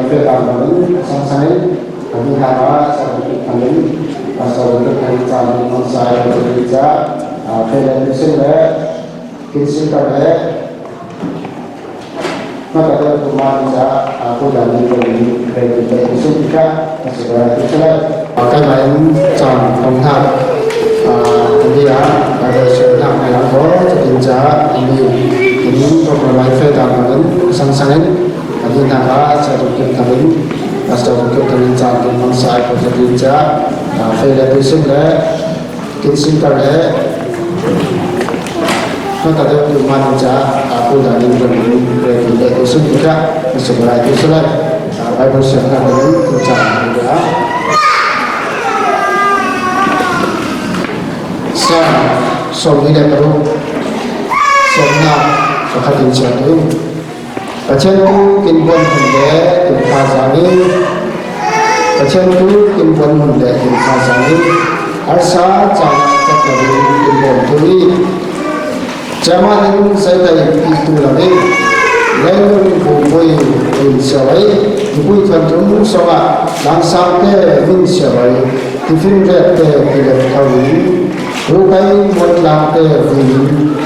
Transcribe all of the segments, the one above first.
Pertama, sang-sang kami harap seperti kami pasal untuk hari cari masa bekerja, federasi kinsi kerja, maka ada rumah bisa aku dan ini itu juga segera itu maka lain jam kontak dia ada sedang melakukan kerja ini pemulai federasi sang-sang kami harap seperti kami pasal untuk kerja di masa bekerja, federasi kinsi kerja, maka ada rumah saja aku dan ini itu juga segera itu selesai. Baik bersama dengan kerja juga. Soalnya dia perlu soalnya sekarang jadi. Kacang tu kimpuan hunde kimphasani, kacang tu kimpuan hunde kimphasani, arsa jangan terkali kimpuan tuli. Zaman saya itu lagi, lain bukui insawai, bukui kantung sawa, langsung ke insawai, tifin rete tidak tahu, bukai mutlak ke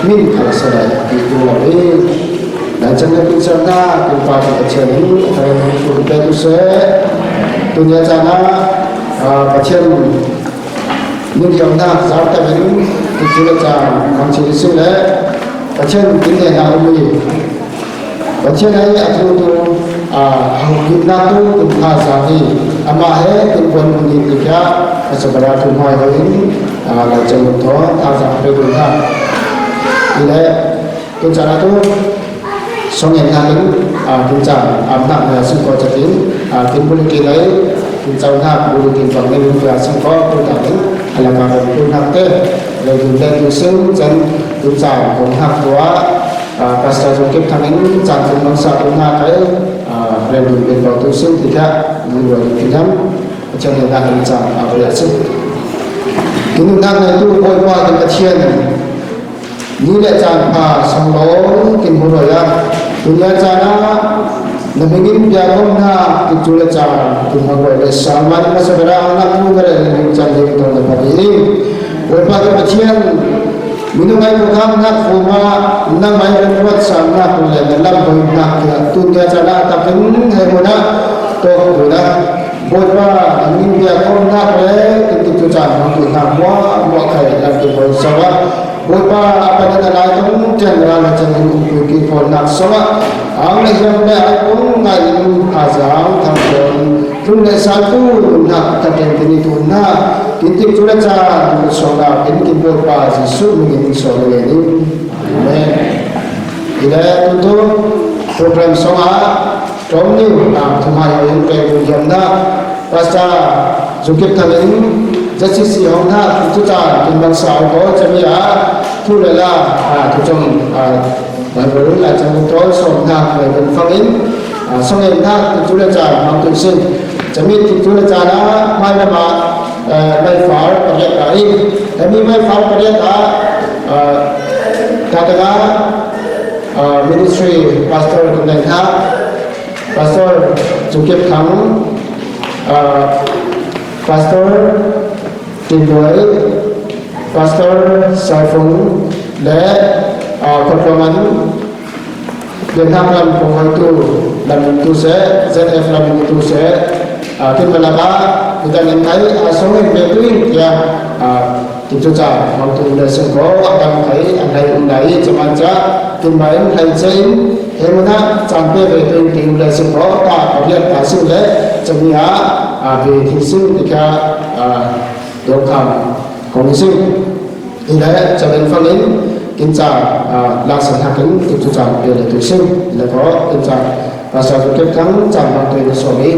min kalsai itu lagi. Dan jangan bicara tentang kecil ini, kita bisa punya cara kecil ini yang nak sampai ini kita cara kecil sila kecil ini yang kami kecil ini aku tu kita tu kita sahih amah tuan ini kita sebenarnya tuan ini kecil tu tak sampai kita ini cara tu Song yang lain kincang anak singkong jadi timbul kilai kincang nak bulu kincang ini juga singkong berkali alamat pun nak teh lagi lagi sing dan kincang pun nak tua pasca jukip kami cantik mangsa pun nak kai lagi berbau sing tidak dua pinjam macam yang nak kincang apa ya sih kini nak itu boleh di kecil nilai cantik songong timbul ya dunia cara nemingin biarkan na dijual cara cuma boleh sama masa berang anak muda yang mencari kita dapat ini berbagai kecian minum air bukan nak cuma enam air buat sama boleh dalam banyak dunia cara tapi hemuna toh boleh boleh ini biarkan na boleh itu cara kita buat kaya lagi bersama Bukan apa yang lain jangan jangan pergi nak sama. Angin yang ada pun ngayu azam tampon. Tunda satu nak terjadi itu nak. Kita sudah cakap soal ini kita bahas isu ini soal ini. Amen. Ini itu program soal. Kami cuma yang kerja pasca jukip kami jadi siang itu cah timbang sahur jadi tu lelah tu jom baru lah jangan terus soalnya baru faham soalnya itu le cah mampu sih jadi itu le cah lah mana mai far pergi kali tapi mai far pergi katakan ministry pastor kita pastor jukip kamu pastor Timboy, Pastor Saifung, dan performan dengan dalam pokok itu dalam itu saya ZF dalam itu saya kita melaba kita mengenai asal betul ya itu cah waktu udah sengkau akan kai andai cemaca timbain hancin hemuna sampai betul udah sengkau tak lihat hasil le cemia behisim jika dokam komisi ini jangan falin kinca laksanakan itu jam biar itu sim lepas kinca pasal itu kan jam waktu itu suami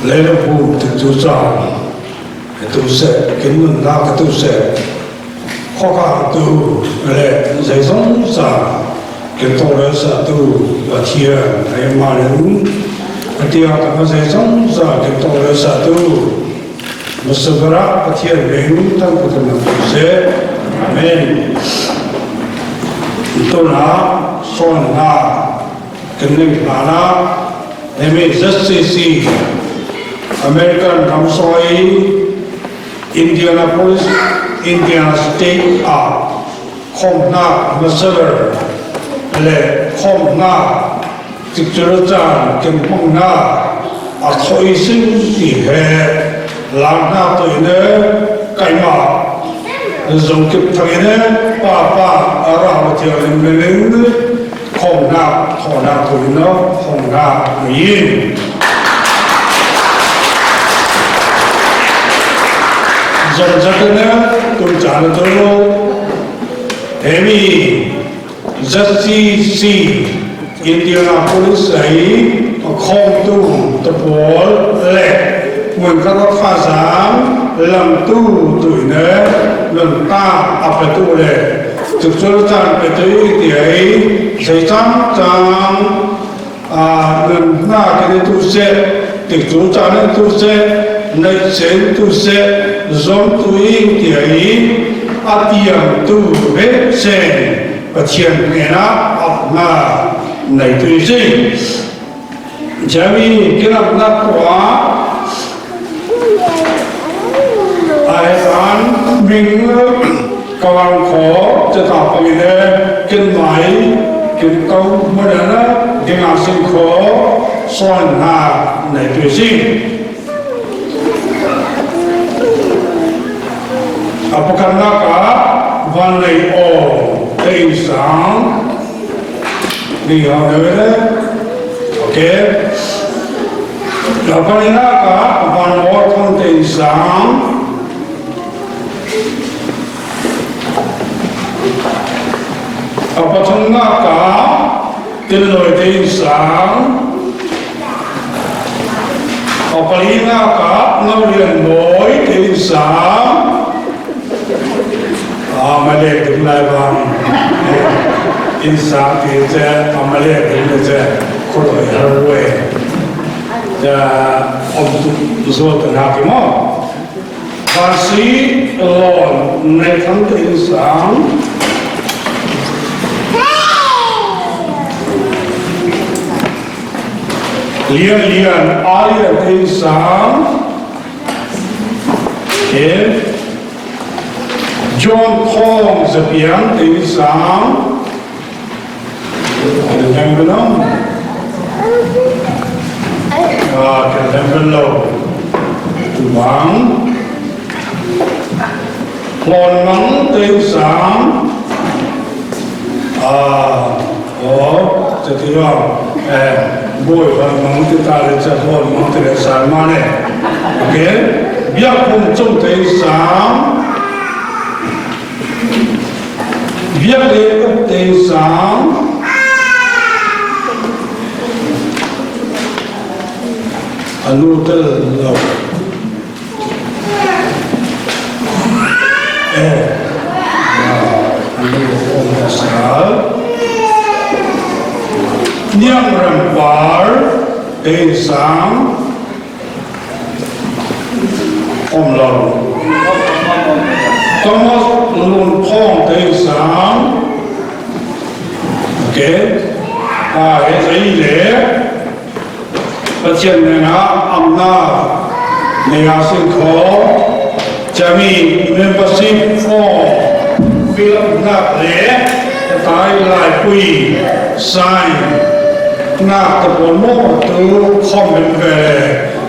Lalu itu jam itu se, kini nak itu se, kau tu, le, saya sangsa, kita orang satu latihan, ayam malam, Ketika kita sesong kita oleh satu bersegerak ketika berhutang kita nanti amin. Itulah soalnya kening mana demi justice American Ramsoi Indianapolis Indiana State Komna Masaler le Komna Tikjurajan Kempongna Akhoi Sing Ihe Lana to ine Kaima Zongkip Tangine Papa Arab Tialim Meling Komna Tona to ine Komna Yin Zongjakene Tunjana Tolo Emi Justice Indianapolis ấy không tu tập bố lệ nguồn các pha sáng làm tu tuổi nế lần ta áp tu lệ thực sự rằng cái tới thì ấy sẽ chăm chăm lần na cái tu sẽ thực sự rằng nên tu sẽ nơi sen tu sẽ giống tu yên thì ấy tiền tu vết sen và tiền nghe nó học mà này tùy gì chả vì cái làm nát quá ai phán mình cao ăn khó cho tạo cái này kinh máy kinh công mới đó cái làm sinh khó xoan hà này tùy gì apakah naka van này o tây sáng đi học đấy, ok. Là con đi ra cả văn hóa thông tin sáng, apa thông nga cả tin lời tin sáng, apa đi ra cả ngôi liền bối tin sáng, mà để đúng lại bằng insan kita amalan kita kalau harus ya untuk zuat hakimu kasih Allah menekan insan lian ayat insan John Paul sepian insan Kalian belum? Kalian belum? Tuang, Lon Mang Tây Sáng, jadi boy Mang Tây Ta lên sẽ Lon Mang Tây Sáng mà nè, ok? Biar cùng trong Tây Sáng, biar lệ Tây Sáng. Anu terlalu, anu orang asal, yang rempar, insang, omlong, Thomas lumpong insang, okay, ini le. Pasien dengan amna dengan singko, kami membership form film nak le, tai lai pui sign nak terpomo tu komen ke,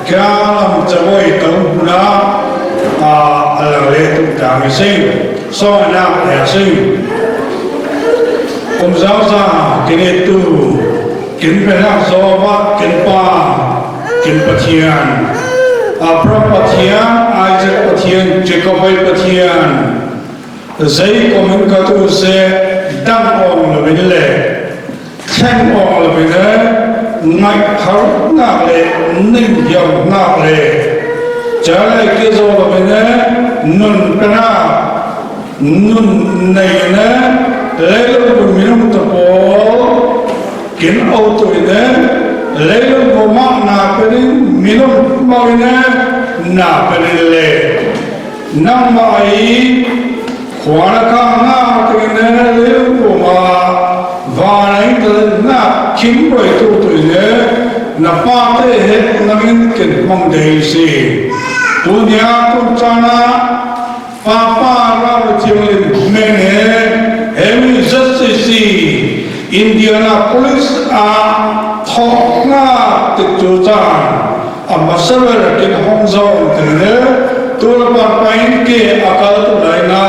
kalau jawai tahu pula alang le tu kami sing, so nak le sing, kumzauza kini tu. Kin penak sobat, kin pa, kin patian, Abraham patian, Isaac patian, Jacob patian. Zai komen katu se dang ong lebih le, chen ong lebih le, naik harus nak le, ning yang nak le. Jalan kezo lebih le, nun penak, nun naik le, lalu berminum tepol. Kiến Âu tuổi đấy leilung boma na penin minum mawina na penin le nang mai khuana ka na penin leilung boma vanai na kim boi tu ne na pa te het nangin ken mong dei si dunia tu chana papa ra chimlin mene hemi justice Indianapolis a thok na tiktu chan a masawer kin hongzong tene tur pa pain ke akal tu laina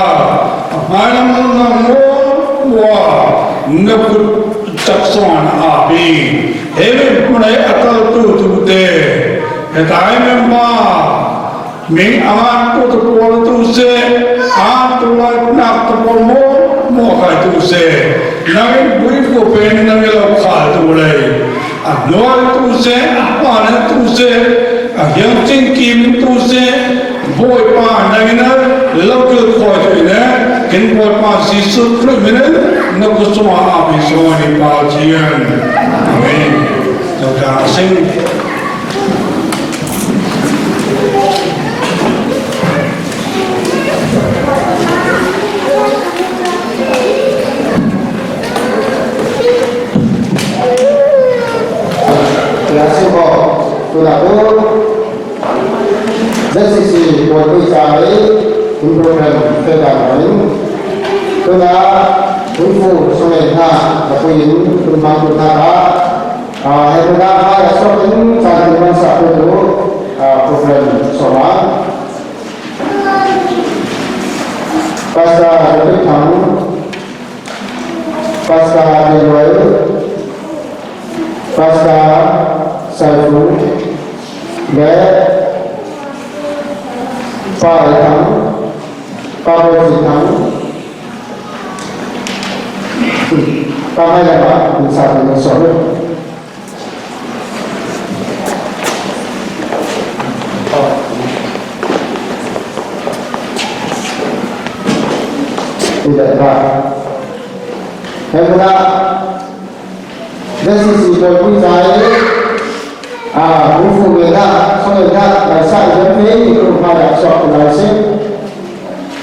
malam na mo wa ngaput chakson a bi hemi punai akal tu te hetai memba Ming amat tu pol tu se, tu lai nak tu pol mo kai tu se, nangin bui ko pen nangin lau khal tu lai, noi tu se, pan tu se, yang cing kim tu se, boy pa nangin lau ke koi tu ne, kin boy pa si su tu ne, nak ko semua api semua ni pa jian, amin, jaga sing. Sisi buat bicara improvement keadaan kena info sementara tapi rumah utara herga esok ini saat ini satu program solar pasca lebih tahun pasca diluar pasca satu dan Pak Etang, Pak Etang, Pak Etang, bisa disorot. Tidak Pak. Karena dari sisi politik saya. Buku merah, soalnya saya jadi rumah yang sok terlalu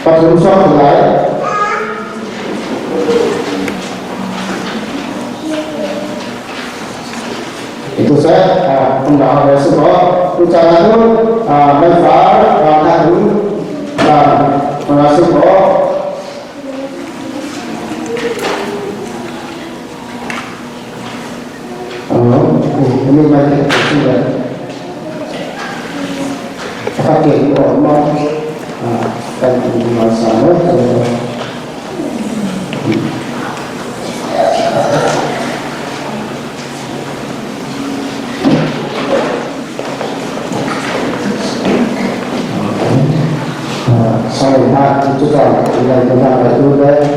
pasal sok terlalu. Itu saya pendapat semua. Bicara itu menfar, nahu dan mengasih kok. Ini macam sudah pakai orang dan masalah saya nak juga tidak pernah berjuang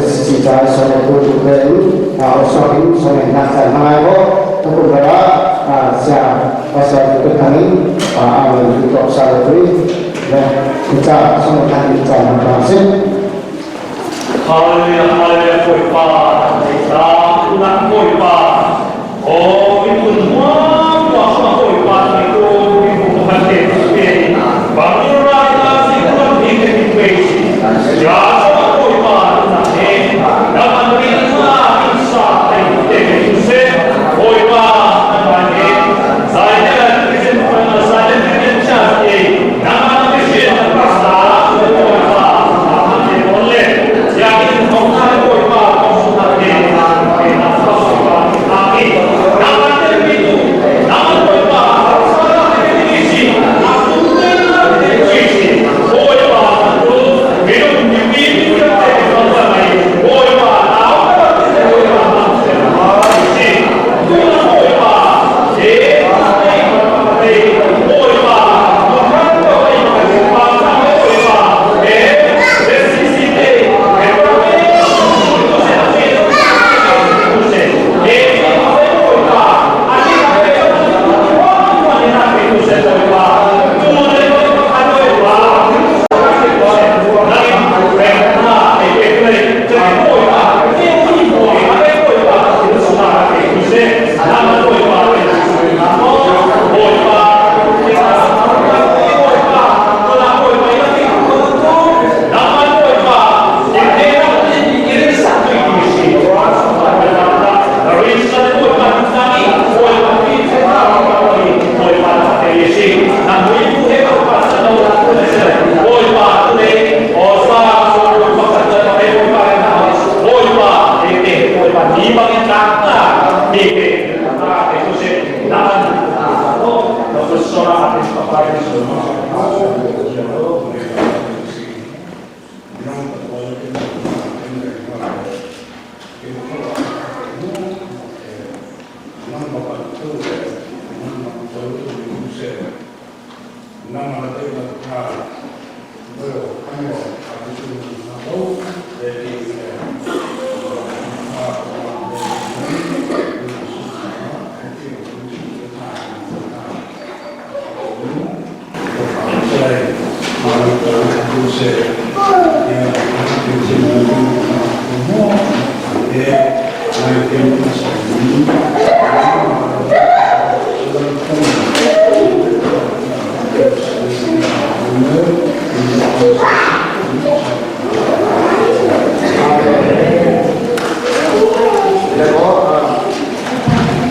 sisi trái sau này tôi chụp về sau này nát ra hai đó tôi cũng đã sẽ pasal petani amal itu pasal itu dan kita semua kita berhasil. Haleluya, haleluya, kuipa, kita nak kuipa. Oh, itu semua kuasa kuipa itu hati ini. Bangunlah kita segera dikembali. Jasa kuipa nanti dapat berita bisa dikembali. Kuipa nanti saya mencari nama Kristus pasal kuipa nanti boleh. Yang mengatakan kuipa konsultasi nama itu nama kuipa salah definisi aku tidak definisi kuipa itu minum minum kuipa tahu kuipa sih kuipa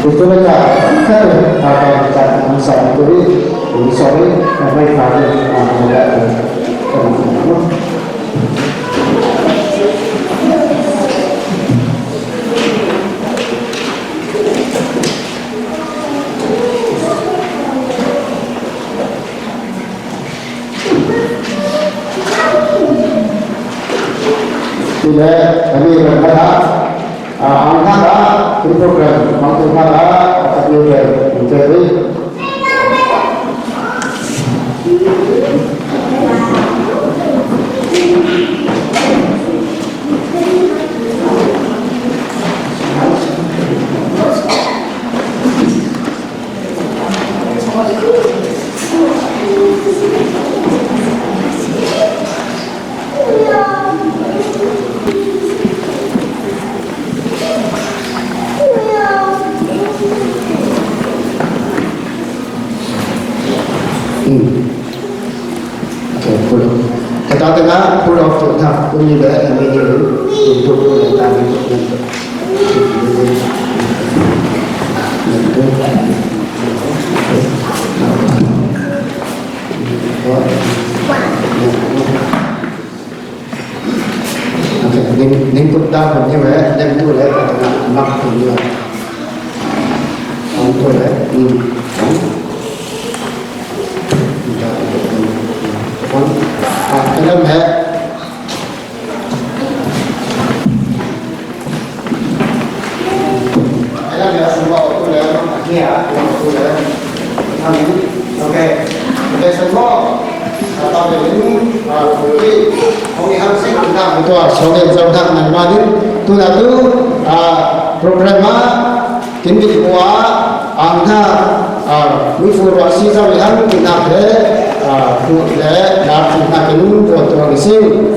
Itu mereka akan cari masalah itu di sore sampai hari tidak kami berharap antara program mampu para atau menjadi kita tengah pulau tengah punya daerah media untuk tadi nên chúng ta cũng như vậy đem tôi lại là mặc cũng như không tôi lại cái lâm hệ cái lâm hệ sân bò tôi là nghe tôi là ok ok sân bò tao để đến buổi hôm nay học sinh chúng ta một tuần sau này sau tháng này qua đến tôi là tu program kiến nghị của anh ta quý phụ nữ sĩ giáo viên chúng ta để phụ để đạt chúng ta kiến nghị của tuần sinh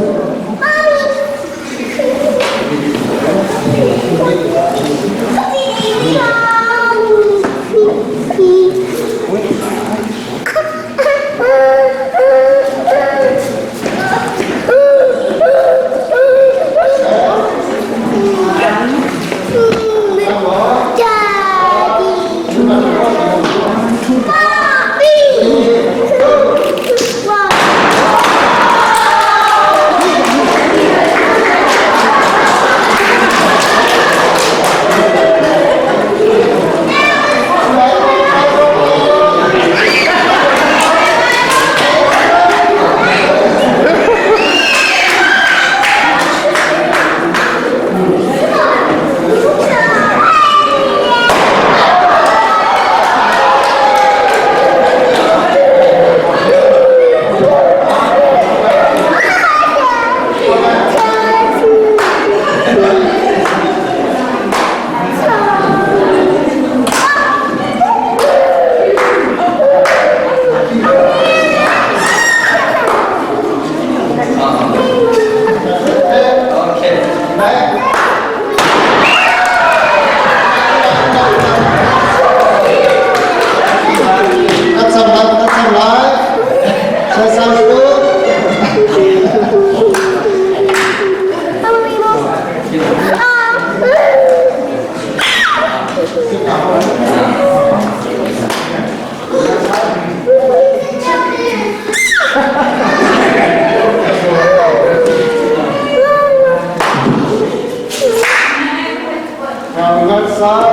So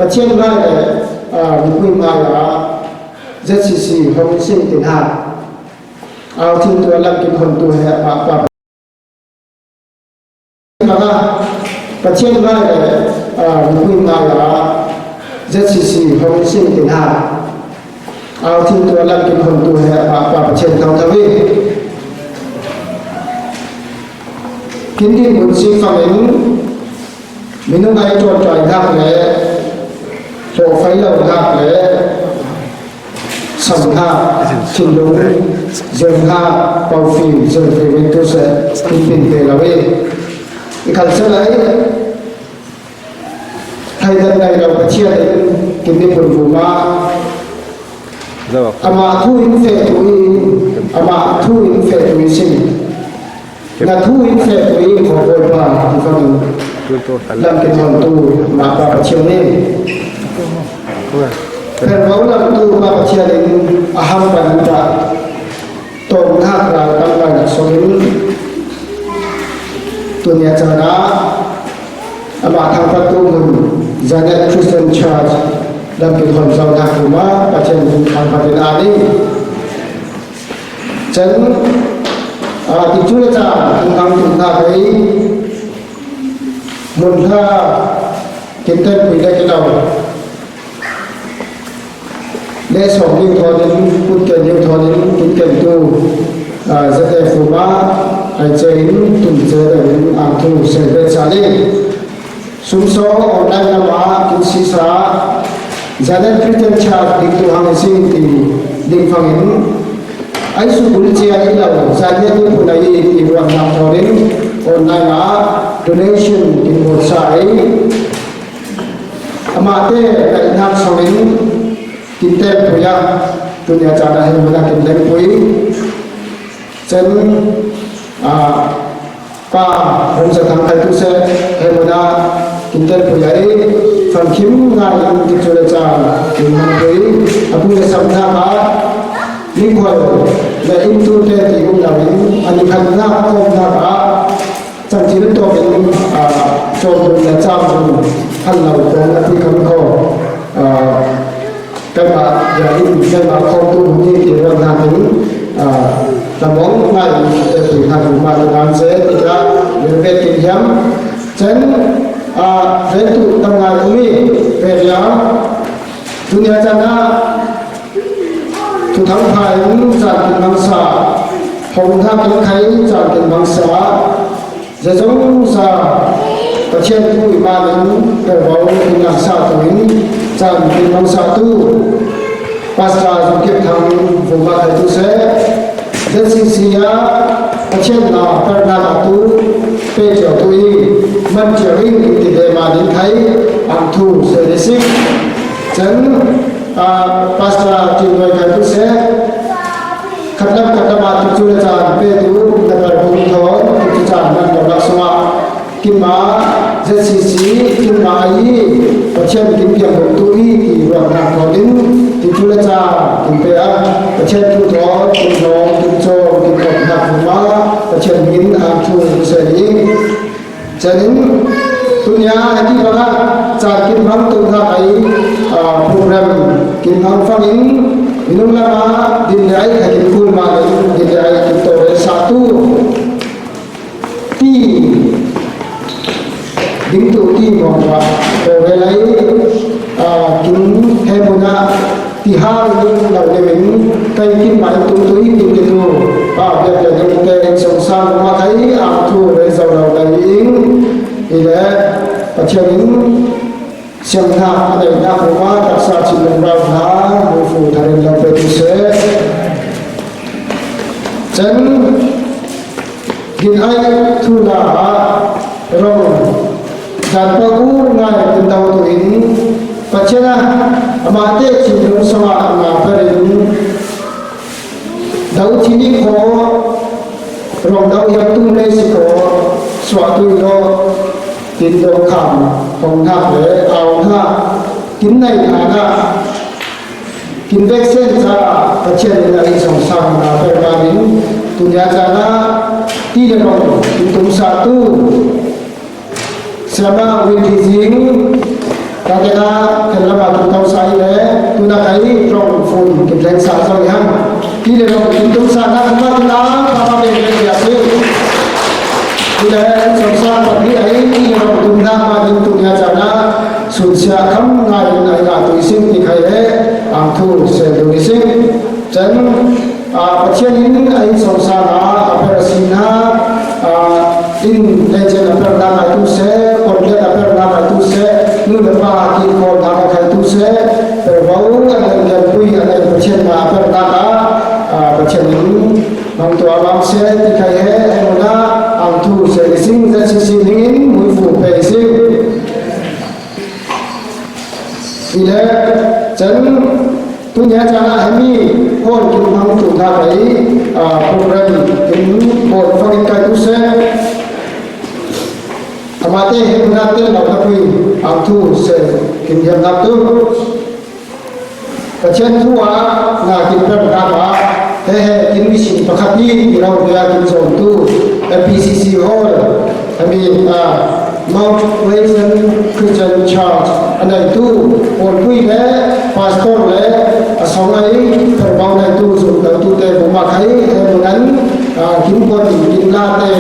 Pachien ngai le nipui ngai la ZCC hong sing tin ha ao tin tu lam kin hon tu he pa maka Pachien ngai le nipui ngai la ZCC hong sing tin ha ao tin tu lam kin hon tu he pa Pachien thau thawi kin din bun si phangin minung ai tròn tròn thác le chỗ phái lầu thác le sầm thác trình đúng dường thác bao phim dường về bên tôi sẽ tin tin về là về cái khẩn sẽ lấy thay dân này là phải chia đến kinh tế phần vụ mà ama thu in phê tụi ama thu in phê tụi sinh là thu in phê tụi của hội bà thì phần làm cái hòn tu mà bà chiều lên phần vấu làm tu mà bà chiều lên aham bản ta tổn thác là tăng bằng số đến tu nhà cha đã mà thằng phát tu mình gia nhập Christian Church làm cái hòn giàu thác của má bà chiều thằng phát đến ai đi chân thì chú cha thằng thác ấy muốn tha kiến tên quỷ đây cái đầu để sống nhiều thọ đến cút kiện nhiều thọ đến kiến kiện tu rất là phù ba ai chơi tuần chơi đến ăn thu sẽ về trả lên sum số online là má kiến sĩ xã gia đình Christian Church định tu hàng sinh thì định phẳng in ai su bul chia ai đầu gia đình tu phụ này thì hoàn làm thọ đến online là donation in một sai amate đại nam sawin kinte puya dunia cara hay mana kinte pui chen pa hom sa thang khai tu se hay mana kinte puya ai phần kim ngai in ti chole cha kin man pui apu le samna ba ni khoi le in tu te ti gum la in ani khan na ko na ba chẳng chỉ đến tôiเป็นโจมตีและเจ้าท่านเราตรงที่เขาก็cái mà giờ đi cái mà không tu như thìเราlàmถึงตำบลไม่จะถึงทางมาทางเสียที่จะเป็นกิจกรรมฉะนั้นเรื่องตุทำงานตรงนี้เป็นอย่างดุนยาจานะทุกทั้งภายจากกินมังสาผมถ้าเป็นใครจากกินมังสาจะต้องสาประเทศผู้มาถึงแต่ว่าเป็นนักสาตัวนี้จากเป็นมังสาตู้ภาษาสุกิจทางฟุมาไทยตุเสจะสิ่งเสียประเทศนาประนาตูเป็นเจ้าตัวนี้มันจะวิ่งติดมาถึงไทยอันทูเสด็จสิ่งฉันภาษาจีนไว้ไทยตุเสขัดนับมาจุลจารเป็นดูนับบุญทอนจุลจารนั่นก็ลักษณะกินมาเจสิสีกินมาอีประเทศกินเพียงตัวอีที่รวมนักทอดินที่จุลจารกินเปียประเทศทุทอกินน้องกินโจกินกับนักมาประเทศมินอาชูเสรีฉะนั้นตุนยาที่ว่าจากกินพังตุนทาไปโปรแกรมกินพังฟังอินminum lama dinilai hakim kul malam dinilai kita satu ti dintu ti bahwa belai kin hebuna tihar ni lau lemin kai kin mai tu tu i kin tu pa bia bia ni kai song sang ma kai a tu re sau lau dai ing ila pachianin siang ha ada nak rumah tak sah cilung bau ha mufu tarin lau petuse chen gin ai thu la rong dan pagu ngai tentang tu ini pachena amate cilung sawa na perin dau chini ko rong dau yang tu nei si ko suatu lo tin đồ khảm phòng tháp để ao ha kín này là kín vết sen ra và trên là đi sòng sòng là phải vào đến tu nhà ra là ti được rồi tu tu sa tu sama win di jing Kadena kenapa kita usai le, tu nak kali trong phun kita sah sah yang, kita itu sana kita apa biasa. Kita susah bagi ini orang tunda macam dunia jana susah kamu ngai tu ising dikai angtu sedu ising dan pasien ini ai susah apa rasina in legend apa nama itu se korja apa nama itu se nu berapa kau nama itu se berbau ada yang pui ada pasien apa nama pasien ini untuk awam se dikai mana tu sing dan sing dingin muifu pesing bila jan punya cara ini pun kita mampu takai program ini pun fakir tu se amate hendak tapi tu se kita nak tu kacang tua nak kita berapa kini sih pakati kita dia kita tu PCC Hall, Mount Pleasant Christian Church. Anda itu orang le, pastor le, asal ini terbau itu sudah tu memakai dengan kimpon, kimpate,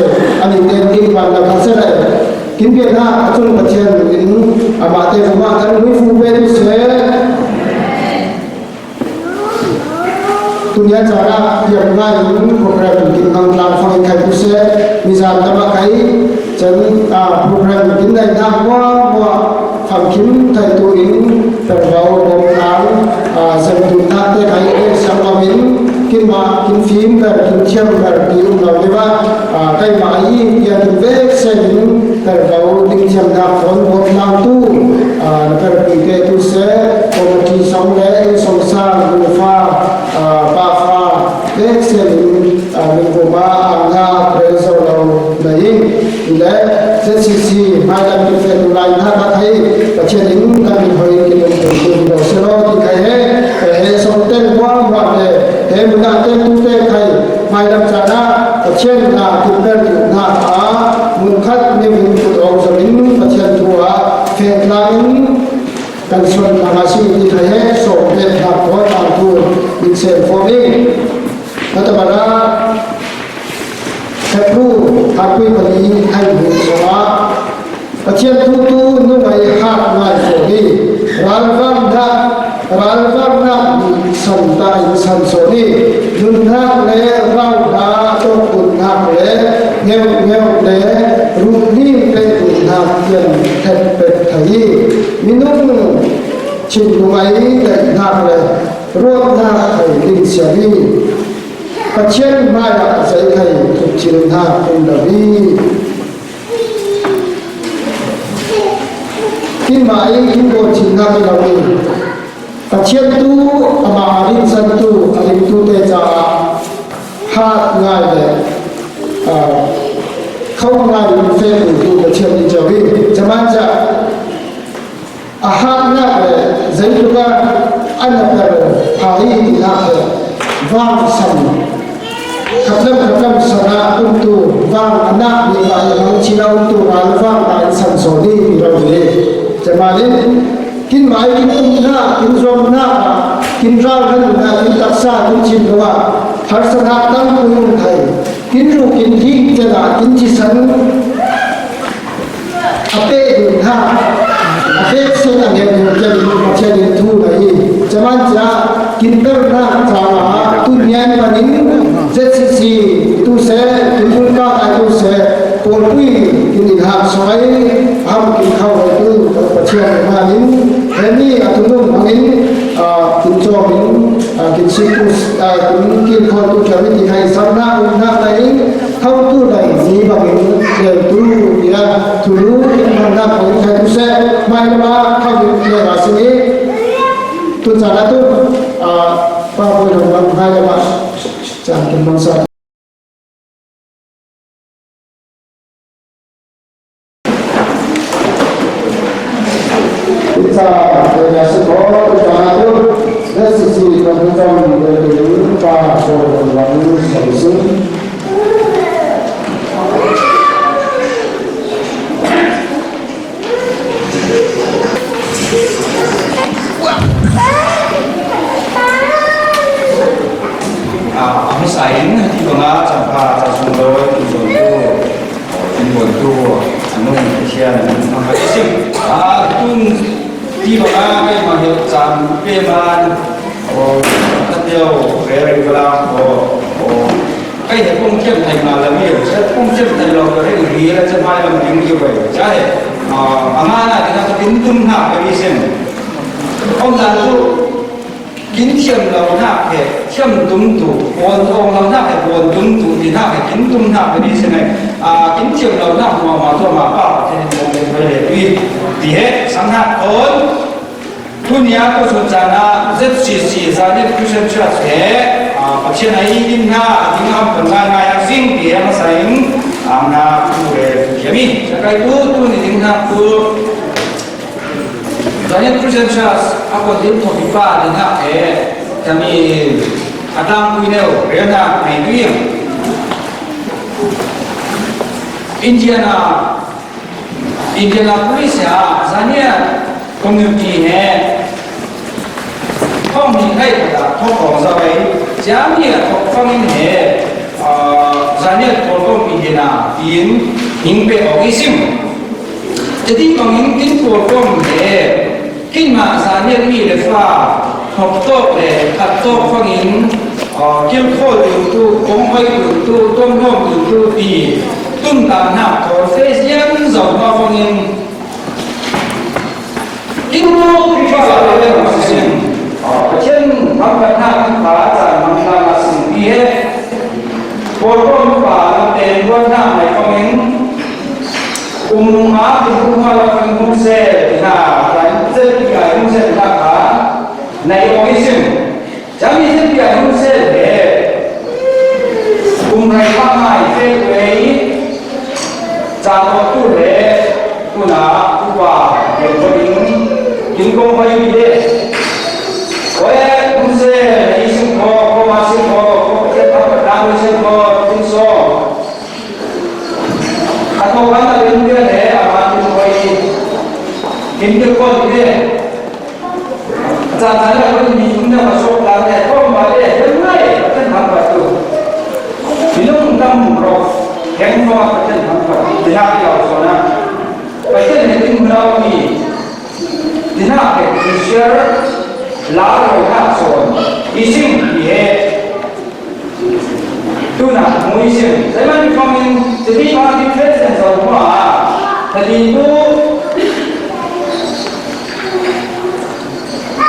ane kimpang dan kasar. Kimpia na acung pasien ini, amate memakan wifu betul se. Dunia cara yang lain program bikin tentang fungsi khusus misal terpakai jadi program bikin dari nama fungsi itu ini berbau dengan sebenarnya terkait sama ini kin film kin film kin lalu kai mai yang web seni berbau dengan phone tu terkait itu se komisi sampai sosial lupa Excellent, Mingoma, Angga, Preso, Naing, Ile, ZCC, Madam Prefect, Lai, Nakai, Pachening, Kami Hoi, Kim, Sero, Kai, Soten, Wade, Munate, Tute, Kai, Madam Sana, Pachen, Kimber, Nata, Munkat, Nivin, Ozamin, Pachen Tua, Fed Line, dan soal masih di saya soal lapor aku informing atau pada sepuluh aku beri hai semua pasien tu numai hak mai sobi ralvam na santai sansoni dunhak le rauda to dunhak le ngeu le runi le dunhak yang tepet thai minum cinumai le nak le ruột na thai din siabi pasien mai la sai khai thuk chin ha pun davi kin mai kin bo chin na ki lawi pasien tu ama rin san tu alim tu te cha ha ngai le không ngai fe tu pasien ni jawi jaman cha ahad na le zai tu ka ana per hai ni na vang sam kadang sana untuk vang anak di bawah yang cina untuk vang dan sansoni di bawah Jamalin kin mai kin tuna kin zomna kin rawan kin taksa kin cinwa har sana tang pun thai kin ru kin thi jana kin chisan ape ha ape sena ngem jadi jadi tu lagi zaman ja kin terna cara tu nyan panin ZCC tu se tu ka tu se polui kin hak soai ham kin khau tu pasien malin ini atunum angin kin jomin kin sikus kin khau tu kami dikai sarna unna lain khau tu lai ni bangin tu ya tulu kin manda pun tu se mai ma khau tu ya rasini tu cara tu apa boleh buat hai pak jangan bangsa kita punya sekolah cara tu dari sisi kemudian dari pak soal lalu solusi buồn tu nông xe nó phải sinh tuân đi vào cái mà hiệu giảm cái mà rất nhiều về cái là cái này không chấp thành mà làm nhiều sẽ không chấp thành lòng cái gì là sẽ mai làm những như vậy chắc là mà là cái nó tính tung hạ cái gì xem ông là tu kính chiêm lòng hạ cái chiêm tung tu buồn ông lòng hạ cái buồn tung tu thì hạ cái kính tung hạ cái gì xem này kính chiêm lòng hạ mà thôi mà bảo thì mình phải để ý thì hết sáng hạ ổn dunia ko suncana zet si zani kusen chas he pachen ai din ha dingam panga yang sing ti ama saing amna pure yami sakai tu ni ding ha tu zani kusen chas ako din to pipa din ha he kami atang kuineo rena mai tuim Indianapolis ya zania community है không nhìn thấy là không có sao ấy giá như là không nhìn thấy giá như là không nhìn là tiến hình về ở cái sim jadi còn những cái không để khi mà giá như bị để pha học tốt để học tốt không nhìn kêu khôi được tu cũng hay được tu tôn không được tu thì tung tàn học có phê diễn dòng vào không nhìn Ibu kita ada masing, macam mana bahasa mana masing dia, orang bahasa tentuan nama kami, umumnya umumnya orang Muslim, nah, orang Muslim Muslim tak, naik Muslim, jadi setiap Muslim umumnya ramai sekali, jangan tu guna ubah yang Những công vai như thế, với cũng sẽ đi sinh hoạt, có sinh hoạt, có kết hợp đang sinh hoạt, sinh sống. Atau kan ada yang dia deh, apa yang kau ini kau ini, jangan kalau ni kita masuk dalam kau balik, jangan kita hambat tu. Minum enam rok, yang mau kita hambat, tidak ada soalnya. Pasal ni kita ni. Thì nào cái share lá rồi hát rồi ý sinh thì hệ tu nào muốn ý sinh thế mà không mình chỉ đi vào cái present rồi mà thì tu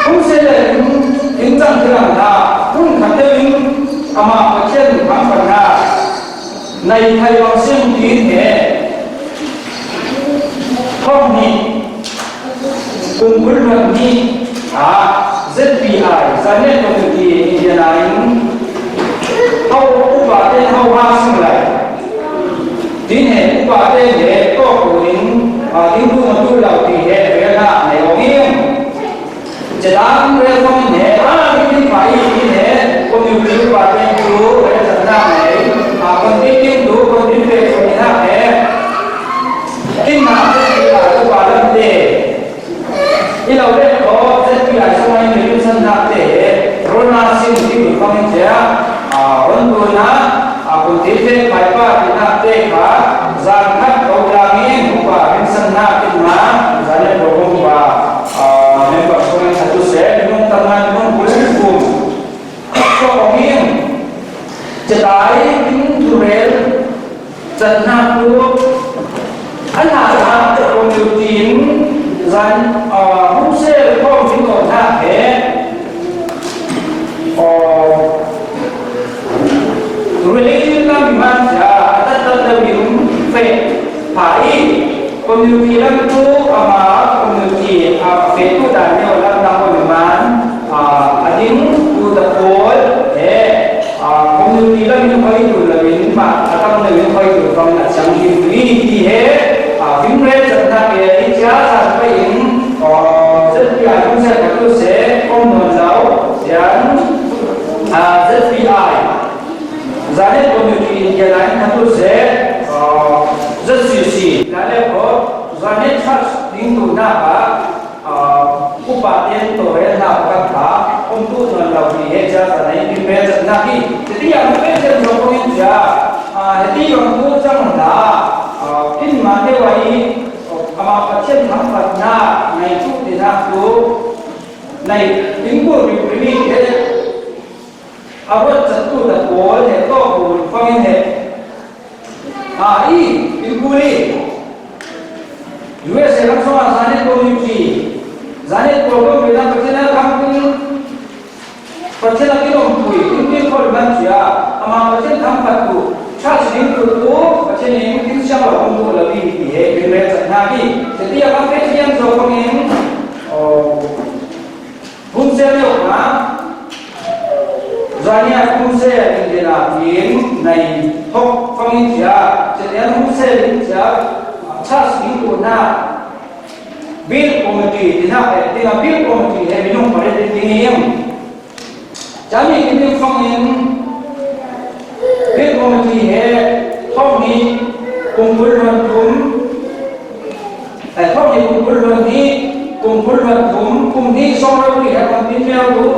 không sẽ là những trang thứ làm ta không khả năng mà ở trên bằng phần nào này thầy học sinh thì thế không thì cùng với luận đi ZPI Zanet Community Indiana hậu upa tên hậu hoa sinh lại tín hệ upa tên để có của những tu mà tu đầu thì hệ về là này có nghiêm chỉ đáng về không hệ những phải tín hệ community upa tên tu về trận nào này còn tín tu còn tín về của những hạng hệ kinh mà ZPI upa lâm đề Ilau deh ko setiap semua yang diurusan nanti, rona sih mesti berfungsi ya. Rona aku tidak apa nanti zakat kau lagi buka insan nanti mah, misalnya berumba, member semua satu set, minum tangan minum boleh pun. Kau ingin cetai pinturen, cenah tu, anak komutin dan Muslim không chỉ còn tha thể religion là mình tất là những về phải community làm tu mà community về tu đàn nhau làm làm một mình những tu tập hội để community làm những cái tu là mình mà trong là những cái tu trong là chẳng hiểu gì hết những cái trận thà về giá là phải những rất là cũng sẽ có tôi sẽ không mở giáo dán rất vi ai giá hết community cái này tôi sẽ rất xì là để có giá hết phát những tụ na cả cũng bà tiền tổ hệ nào các cả không tu thuần đầu thì hết giá là này đi về trận na đi thì cái này về trận nó có những giá thì còn tu chẳng là chen tham phật na ngày chút thì tham tu này tính của mình quý vị thế ở rất chân tu là cố để to của phong hệ ý tính của đi USA làm sao mà giải quyết community giải quyết problem Việt Nam bây giờ không cũng bây giờ cái đồng quỷ những cái con bạn chia mà bây giờ tham phật tu cha sinh tu tu bây giờ những cái sao mà ông tu là vì gì hết vì vậy chẳng hạn đi thì bây giờ các cái chuyện rồi con em cũng sẽ liệu mà doanh nghiệp cũng sẽ đi làm việc này học phong in chia cho nên cũng sẽ đi chia cha sinh tu na biết community thì nào để đi làm biết community hay mình không phải đi kinh nghiệm chẳng như cái phong in biết community hay phong in cùng với luận chúng phong in cùng với luận đi cùng với luận chúng cùng đi xong rồi thì còn tin theo đủ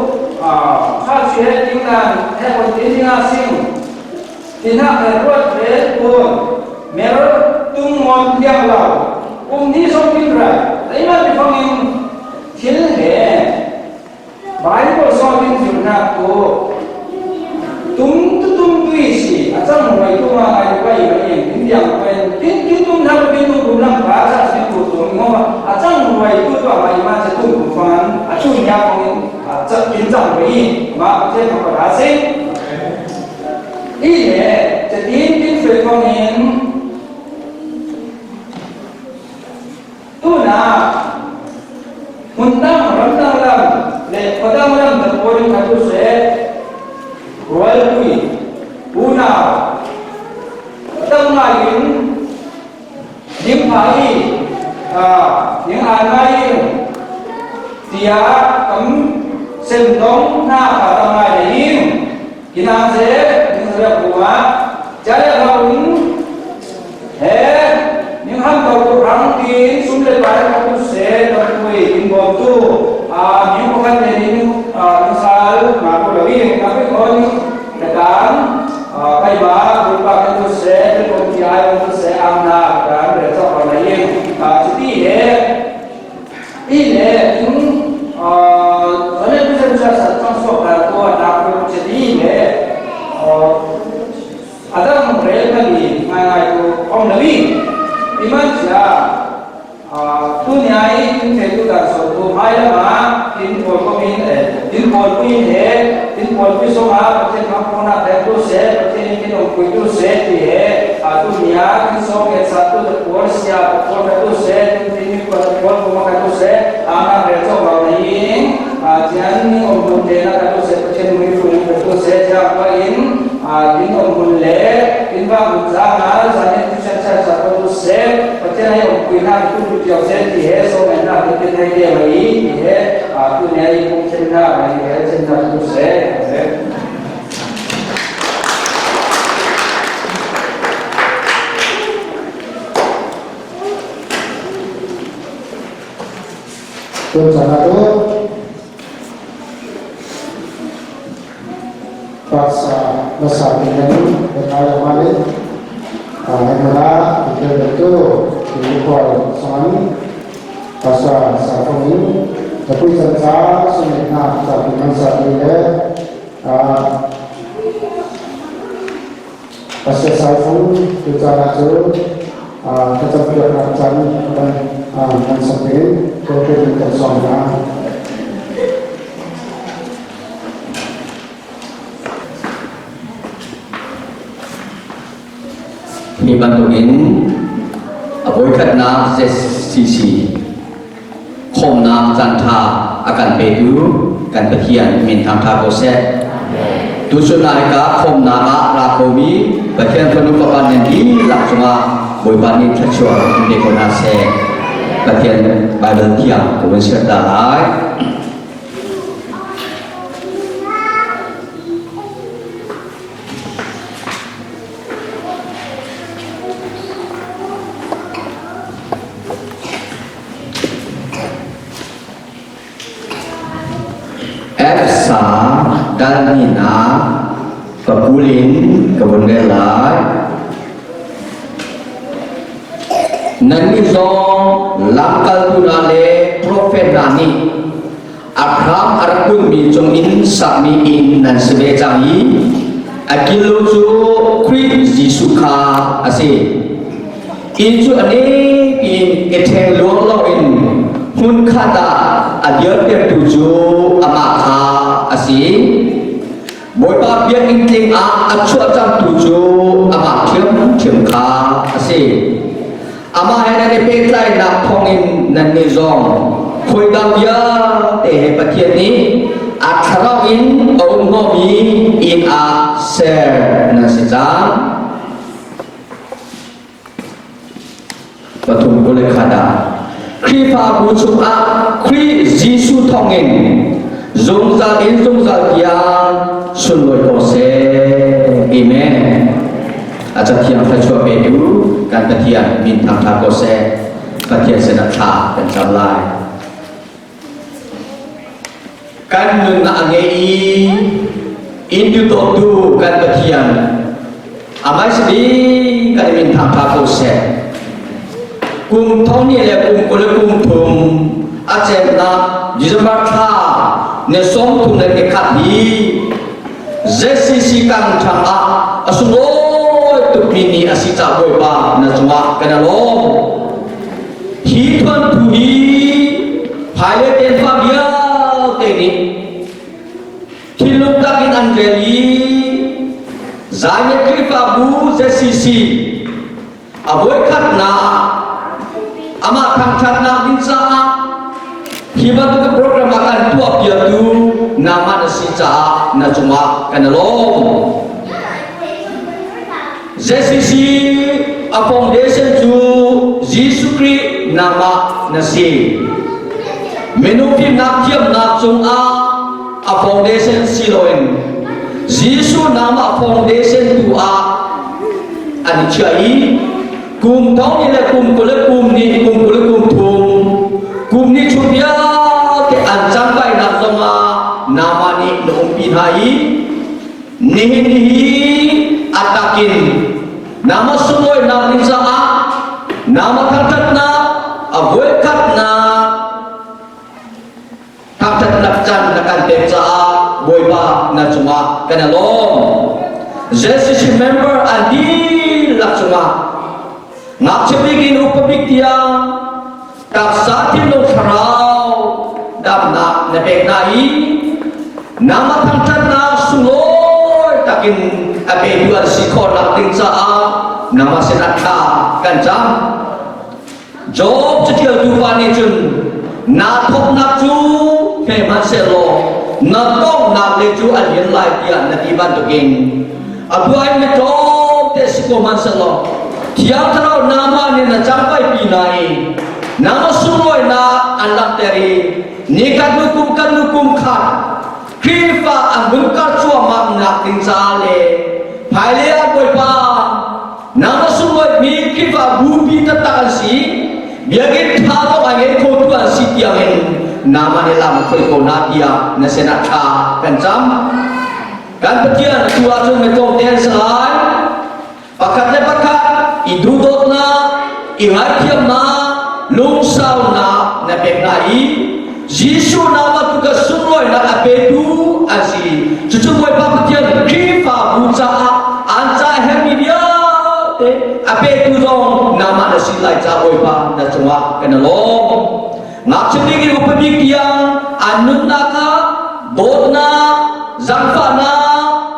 phát triển tiếng Anh hay còn tiếng Anh thì nào để luật để buồn mẹ tung ngon tiếng lào cùng đi xong tin rồi đấy mà cái phong in thiên hệ bài của so tin chuyện nào của tung tùy sĩ chẳng phải tung mà ai quay về những tiếng quen tiếng tung nào tiếng tung cũng làm phá ra sự của tung ngon chẳng phải tung vào bài mà sẽ tung cũng phán chung nhau phong chẳng kiến rằng với mà trên một cái đá xích ý nghĩa sẽ tiến về phong in tu na muốn tăng làm để có tăng làm được vô định thành tu sẽ rồi quỷ u nào tăng lại những phải những ai mai thì cấm xem đóng na cả tăng lại để im thì làm thế những việc của trái lại là thế những ham cầu của răng kín xuống lên bài của tu sẽ được quỷ in bom tu những khó khăn này những sao mà cô đã biết các cái con để cán cái má của các cái tu sẽ cái công ty ai tu sẽ ăn na cán để cho họ lấy yên chỉ tí để những vấn đề bây giờ sẽ trong số là tôi đã có chỉ tí để ada mereka lagi mengenai Om Nabi iman dia dunia ini itu dan suatu hal mana tin pol pin semua macam kampung ada tu se macam ini orang tu se dia dunia ini semua satu pol siapa pol tu se ini pol tu se anak mereka orang ini jangan orang dena tu se macam ini tu se siapa ini दिन मुल्ले दिन बा मुजाना जाने तुझे अच्छा तो से बच्चे नहीं उनका तू जो से है सो मैंने अपने नहीं दे वही है तू नहीं पूछना नहीं है चिंता तू से तो जाना तो paksa besar ini berkaya malik negara itu dibuat sama pasal satu ini tapi secara sebenarnya tapi masa ini pasal satu bicara tu tetap berkaitan dengan mensepin kemudian tersangka mi bantuin aboy katna SCC khomna jantha akan pedu kan pathian min thamtha ko se tu sunai ka khomna ka rakomi pathian panu papan ni laksuma boy bani thachwa de ko na se pathian bible tiang ko serta ai dan hina kebulin kebun gelai Nani zong lakal tunale profet nani akram arpun mi jong in sami in nan sebe jangi akilo ju kri jisuka ase in ju ane in eteng luang lo in hun khada adiot te tu ju amakha ase boy ba bian in ting a achua jam tu ju amak thiam kha ase ama hai na pe tlai na phong in nan ni zong khoi dam ya te he pathian ni atharau in om no mi in a ser na si jang patum bole khada kri pha bu chu a kri jisu thong in zong za ya sun loi ko se amen aja tiang ta chua be du kan patian min tham tha ko se patian se na tha kan cham lai kan nun na angei in du to du kan patian amai sidi kan min tham tha ko se kum thong ni le kum ko le kum thum a chen na jizambar tha ne som thum le ke khat hi zcc kan thang a asulo mini asita boy ba na chuma kana lo hi thon tu hi phale ten fa bia te ni thiluk ta kin angeli zanye kripa bu zcc aboy khat na ama tham chat na insa hi ba tu program akan tu apia tu nama na sita na chuma kana lo ZCC a foundation to Jesus Christ nama nasi menupi nakiam nakung a foundation siloin Jesus nama foundation to a anichai kum tong ile kum kule kum ni kum kule kum ni chupia ke anjang bai nakzonga nama ni nompi hai nihi atakin nama sumoi na ninsa a nama khatat na avoid khat na khatat na chan na kan te cha a boy ba na chuma kana lom JCC member adi la chuma ngak chepigin upabik dia tak satin lo tharau dam na na pek na i nama khatat na sumoi takin abe duan sikor nak tingsa a nama senata kan jam job cetil tu pani chun na thok nak chu ke man se lo na tong na le chu an yin lai dia na ti ban to king abuai me job te siko man se lo tiang tharau nama ni na champai pi nai nama suroi na alam teri ni kan nukum khat krifa angul ka chua mak nak tingsa le Phailea boy pa nama sumoi mi kifa bubi tatal si biagin thalo ange ko tu si tiamen nama ni lam khoi ko na dia na sena tha kan jam kan patian tua chung me ko ten salai pakat le pakat idudot na ingai thiam na lung sau na na pek nai Jisu nama tu ka sumoi na apedu asi cucu boy pa patian kifa buca anca hemi dia ape tu dong nama na silai ca boy pa na cuma kena long ngak cendigi upabik dia anun naka dotna zamfana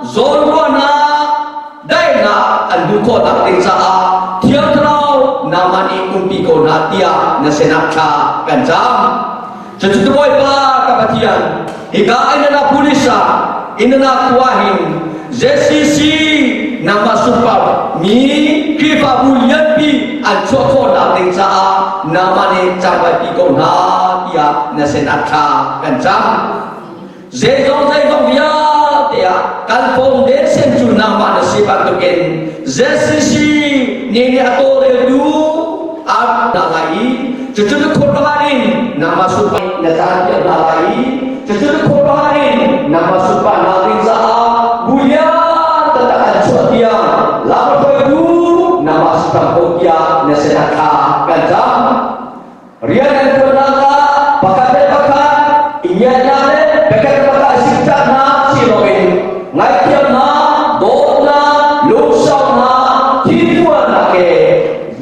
zorwana daina andu ko nak tingsa a tiang trau nama ni umpi ko na dia na senakha kanjam cucu boy pa kapatian ika ina na pulisa ina na kuahin ZCC nama super mi kifa bulian pi an choko na tingsa a nama ni champai pi ko na dia na senakha kanjam zong ya dia kan foundation tu nama na sipat token ZCC ni atore du ada lagi cucu korbanin nama super na tanya lagi cucu korbanin nama super na tingsa a bulian tetakan dia lama perlu nama super dia na senakha kacam rian yang ternaga pakat inya nane pakat sifat na siloin ngaitia na dona lusau na tipua na ke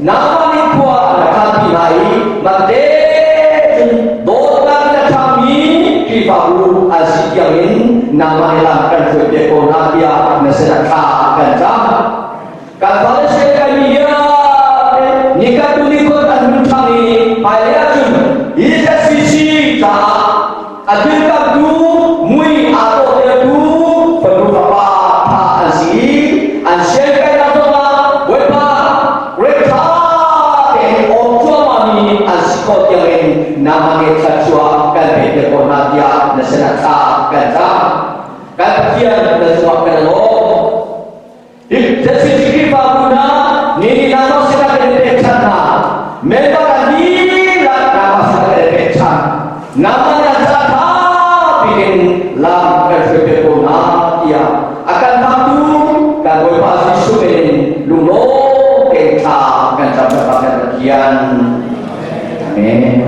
nama ni pua na kami hai mate dona na kami kifaru asikiamin nama elakkan sudah konadia nasedaka kacam kalau saya dia nikah tu nikah dan mencari payahun ia sisi tak ada kadu mui atau dia tu perlu apa tak asi ansyai kaya tu apa mereka yang orang ni asikot yang nama kita suap kan beda konadia nasedaka kacam kan bagian dan suapkan lo jadi kita guna ni nama kita kedepan mereka ni nama kita kedepan nama yang sama bikin lam kedepan dia akan mampu kalau pasti sudah lulo kita akan dapat bagian amin.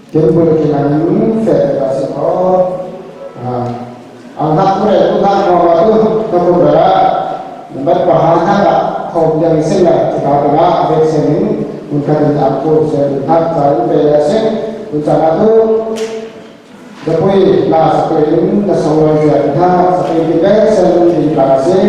Kita boleh kenal federasi kau, anak mereka tu tak mahu tu, kamu berak, membuat bahan tak, kau yang isilah kita berak, abis ini, mungkin aku sehat cari federasi, ucapan tu, depui lah seperti keseluruhan kita, seperti kita selalu dikasih.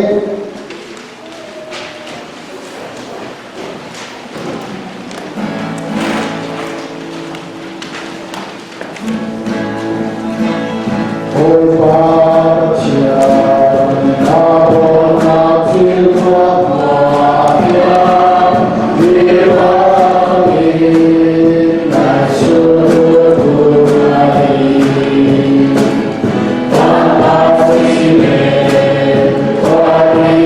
Amen.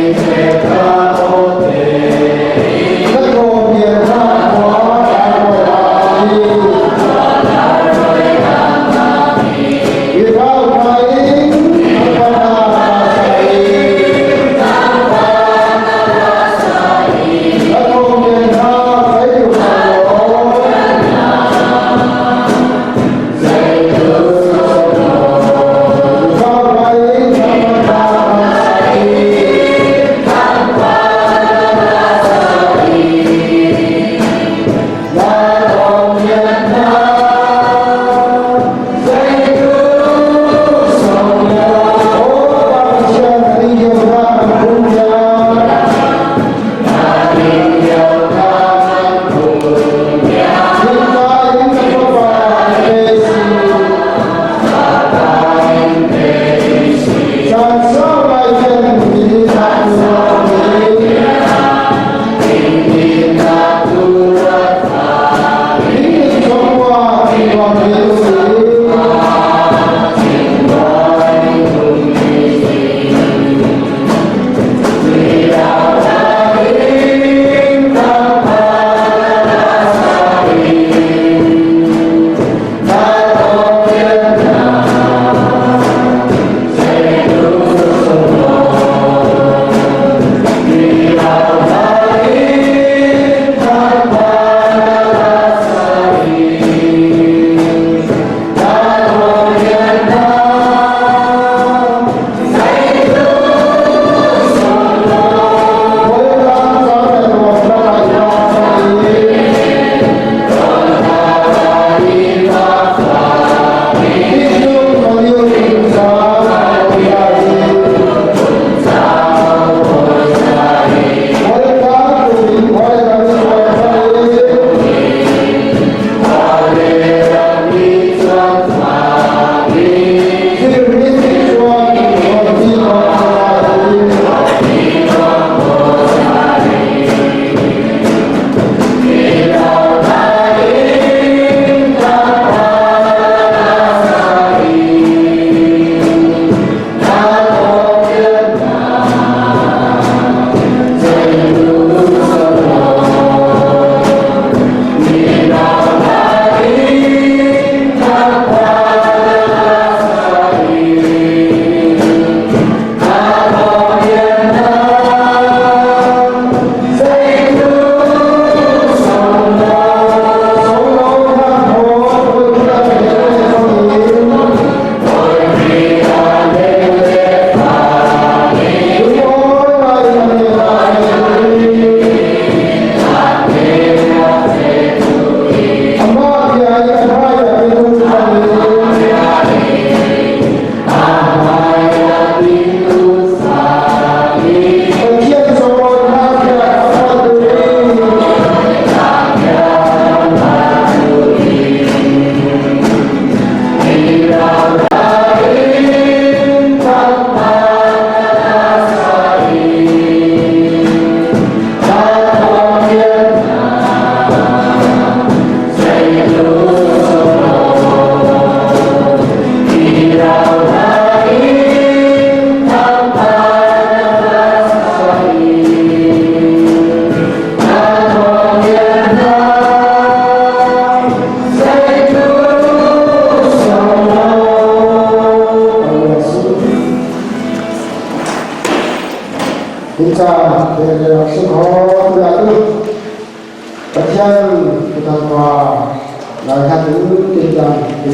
đại hạt thứ tiền rằng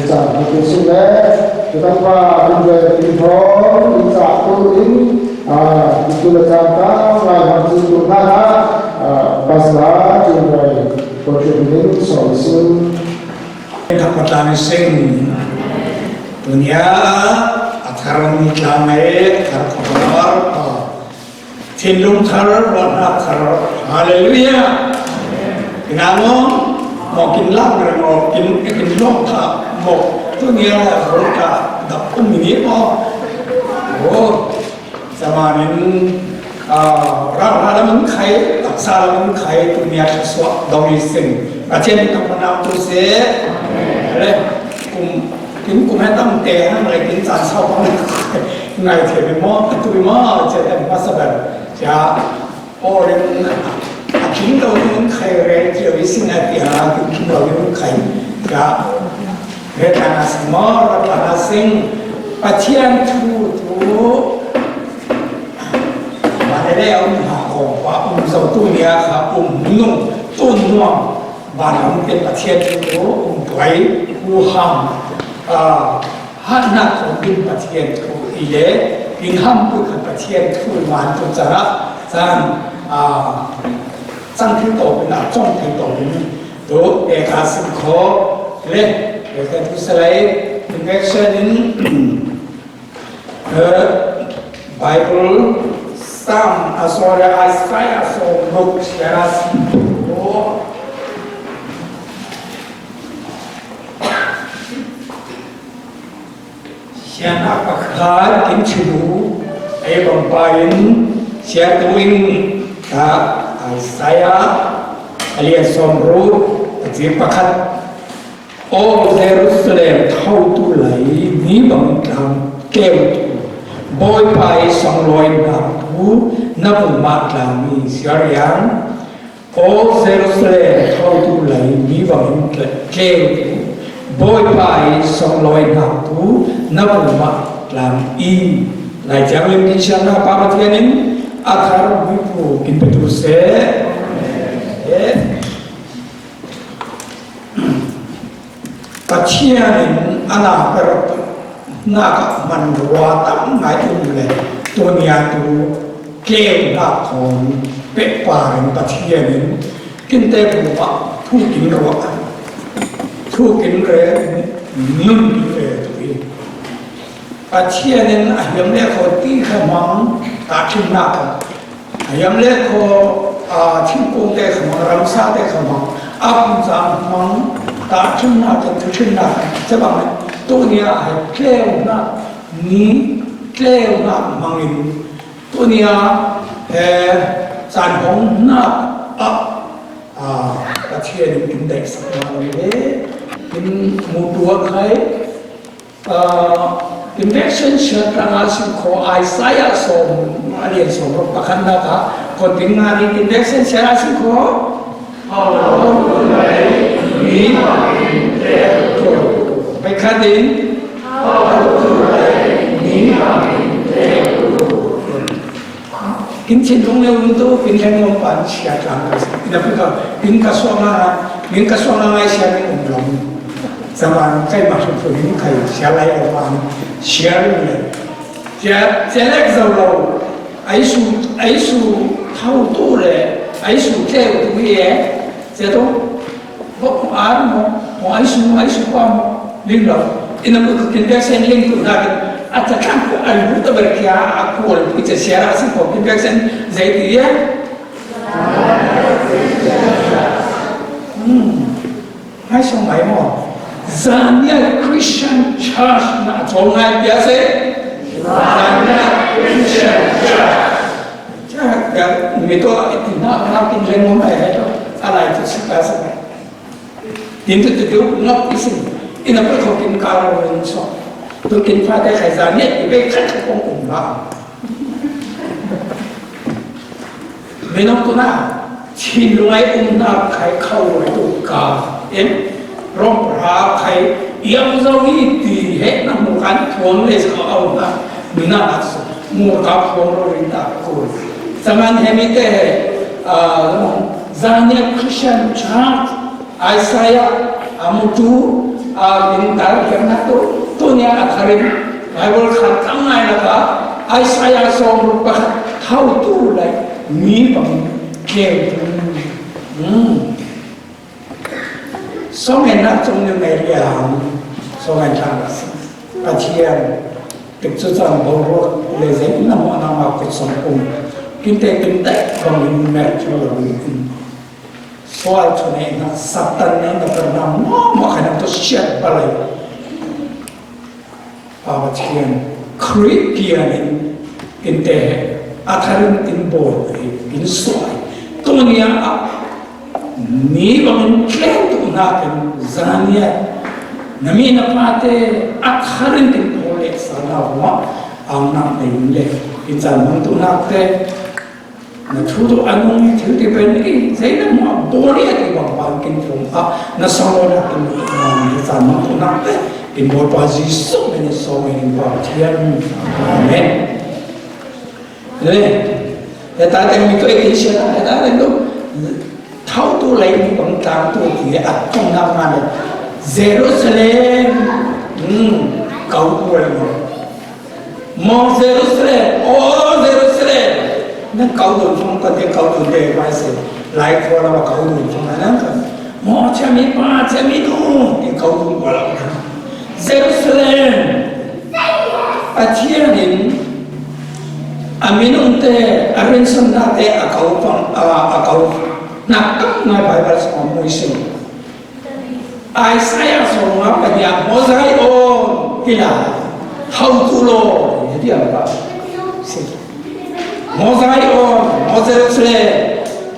hạt thứ sinh lẽ chúng ta qua bên về tình phố tình trạng tu tính itu là ta ngoài hạt thứ tu ha pasal trên về câu chuyện đến sổ sinh Kapatan sing dunia akaran Islamai karakter Tindung thar warna thar Haleluya. Kenamo makin lang makin long ta mo dunia berita dapat ini oh zamanin rara mình khai đặc sa mình khai dunia sesuatu doi sing aja kita pernah tu se đấy cũng hay tâm tệ này cũng chẳng sao bằng ngày thì mình mò tụi mò sẽ thành phát sinh já ô đến chính đâu những khai ra chỉ với sinh hoạt thì hà cũng chính đâu những khai já để ta sinh mò rồi ta sinh phát triển thu và đây ông họ và ông giàu tu nia ông nung tôn nuông và ôngเป็นประเทศที่ông tuổiผู้ห้ามฮันนักของเป็นประเทศที่อีเล่เป็นห้ามผู้ขับประเทศที่มันตุจระสร้างที่โตเป็นจ้องที่โตเป็นตัวเอกาสิขอเล่เอกาทุสไลเป็นแอคชั่นBible Sam asore Isaiah so look sharas Siapa pakar kinchulu ay bampayin siya tuwing Isaiah alias somro at siya pakat O Jerusalem thâu tu lấy ní bằng làm kêu bôi pai song loi nam tu na bu mat làm mi siariang O Jerusalem thâu tu lấy ní bằng kêu bôi pai song loi nam tu na bu mat làm in lại chẳng lên đi sang na pa thiên in athar vi pu kin betu se Pachianin anak perut nak manduatam ngajung le dunia tu kêu nak kon peparin pachianin kinte buat thu kin roa thu kin re nun re tu ini pachianin ayam le ko ti khamang ta chin nak ayam le ko chin te khamang ramsa te khamang apun sam mang ta chân na chân chân na thế bằng tôi nia hay kêu na ní kêu na mangin tôi nia sản phẩm na các chuyện những đại sản phẩm đấy những một đua cái invention sẽ ra sự khó Isaiah som alien som rồi bahkan nada còn tiếng Nga đi invention sẽ ra sự khó Baik hadirin Kin cenderung untuk pinjam umpan siapa tidak pun bin kasuang ngai siapa yang belum zaman saya masuk ke ini kayu siapa yang umpan siapa dia jelek jauh aisu tahu tu le aisu kau tu ye saya tu bok mau aisu pam linglo ina ko kinbeksen linglo na at kan ko al buta berkia aku al pita siara si ko kinbeksen zaidi ya hai song mai mo Zania Christian Church na zongai biasa Zania Christian Church jangan itu nak kinjeng mo mai itu alai itu sekarang Dintu tu ngap isin ina per ko kin karo rin so tu kin fa te khai za net be khat ko kum ba menom tu na chin lungai na khai khau tu ka rom ra khai yang zo hi ti he na mu kan thong le sa au na mina as mu ka thong ro rin ta ko zaman hemi te Zania Christian Church Isaiah amutu bintar karena tu nya akharin Bible khatam ngai laka Isaiah song rupa how to like mi pang ke song enak trong những ngày liang song enak pathian picture trong bầu ruột lệ dễ nằm ở nằm ở cuộc sống cùng kinh tế bằng mình mẹ cho mình soal cho nên là Satan nên là phần nào mà khả năng tôi chết vào lại pathian Christian kinh tế atharin tin bol in soal tôi nghĩ ni bằng kén tụ na cái zania nami na pate atharin tin bol ek sana wa ang na nei le in san mang tụ na te na thu do anong thiếu thì bên cái giấy nó mà bol ya thì bằng bằng kinh phong na sao na in san mang tụ na te in bol pa Jesus nên so in ba thian amen le ta tem mi to ek sia ta le lúc thâu tu lấy những bằng tam tu thì ắt trong năm này Jerusalem cầu tu là một Jerusalem Jerusalem nên cầu tu không có thể cầu tu để mai sẽ lại qua là cầu tu không là nè một trăm mi ba trăm mi tu thì cầu tu qua là Jerusalem ở thiên đình Aminun te arinsan date akau nakap na Bible sa moisin. Isaiah so nga kanya mozai o kila hautulo jadi apa? Mozai o mozerusle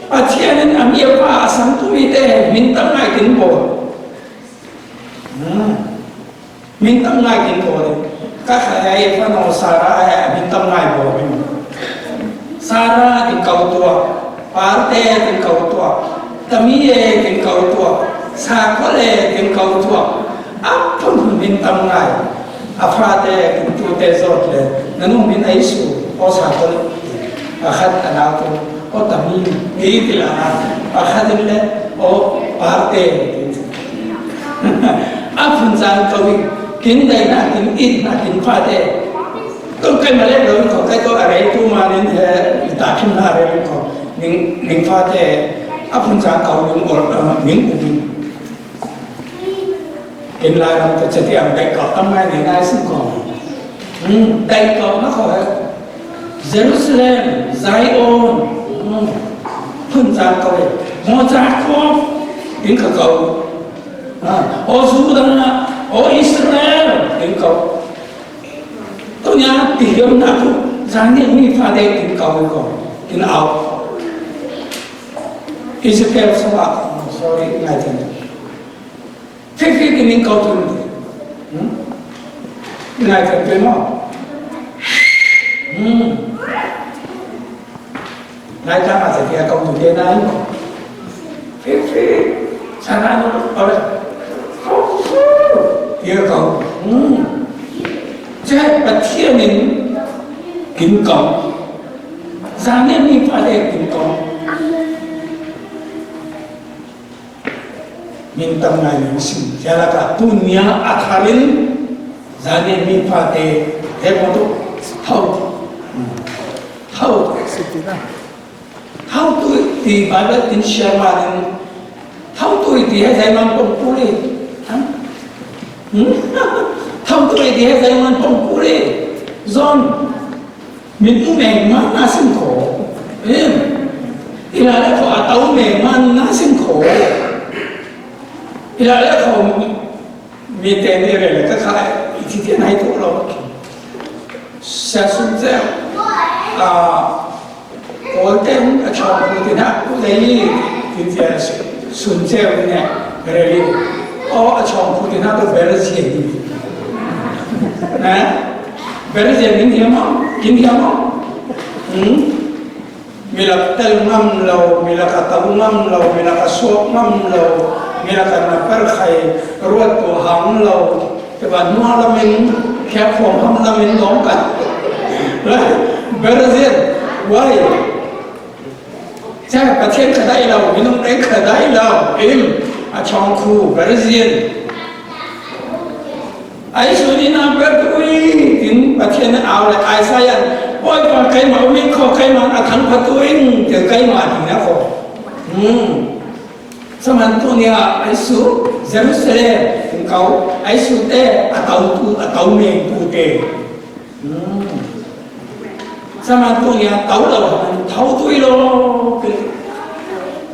atianen amia pa asam tu ite minta ngai kinbo. Minta ngai kinbo. Kakak fa no Sarah minta ngai bo. Sarah tin kau tua, parte tin kau tua, tamie tin kau tua, sakole tin kau tua. Apa minta ngai? Afate tin tu tezot le. Nanung min aisu o sakole. Akhat anak tu o tamie itu lah. Akhat le o parte. Apa jangan kau kin dai na kin it na kin fate. Tôi cái mà lên rồi có cái tôi ở đây tôi mà đến đã kim na rồi có mình phát thế áp dụng giá cầu những miếng của mình hiện lại là tôi sẽ tìm đại cầu tâm này ngày nay sinh còn đại cầu nó khỏi Jerusalem Zion phân giá cầu này một giá có những cái cầu ở Judah ở Israel những cầu tôi nhớ tỷ lệ nào cũng rằng những người pha đây tin cầu có tin ảo Israel sao ạ sorry ngay thế thế thì mình cầu tin ngay thế phải không ngay ta mà sẽ kia cầu tin thế này thế sao nó ở đây kia cầu Jadi batia ni kinkong, zaman ni pada kinkong, minta mengayu sih. Jadi kat dunia akhirin zaman ni pada hebat tu tahu tu di Bible insyaAllah tahu tu dia zaman pempuli, Thông tuổi thì hết giai man phong phú đi John mình cũng mềm man na sinh khổ thì là đã khổ tấu mềm man na sinh khổ thì là đã khổ mình tên đi là các khai thì thế này thuộc rồi sẽ xuống gieo có tên ở trong thì nó cũng lấy thì sẽ xuống gieo này rồi đi ở trong thì nó có vẻ là gì Nah, beres yang ini mau, mila tel ngam lau, mila kata ngam lau, mila kasuak ngam lau, mila karena perkhai ruat tu ham lau, keban malamin kaya form ham lamin dongkat, beres yang, why? Saya kacang kedai lau, minum teh kedai lau, ชองคูบราซิลไอ้สุนีนาเปิดคุยถึงประเทศนั้นเอาเลยไอ้สายันโอ้ยพอใครมาวิ่งเข้าใครมาทั้งประตูเองเจอใครมาถึงนะเขาสมัยตัวเนี้ยไอ้สุเซรุสเลถึงเขาไอ้สุเตะเต่าเมงตูเตะสมัยตัวเนี้ยเต่าเราเต่าตัวเรา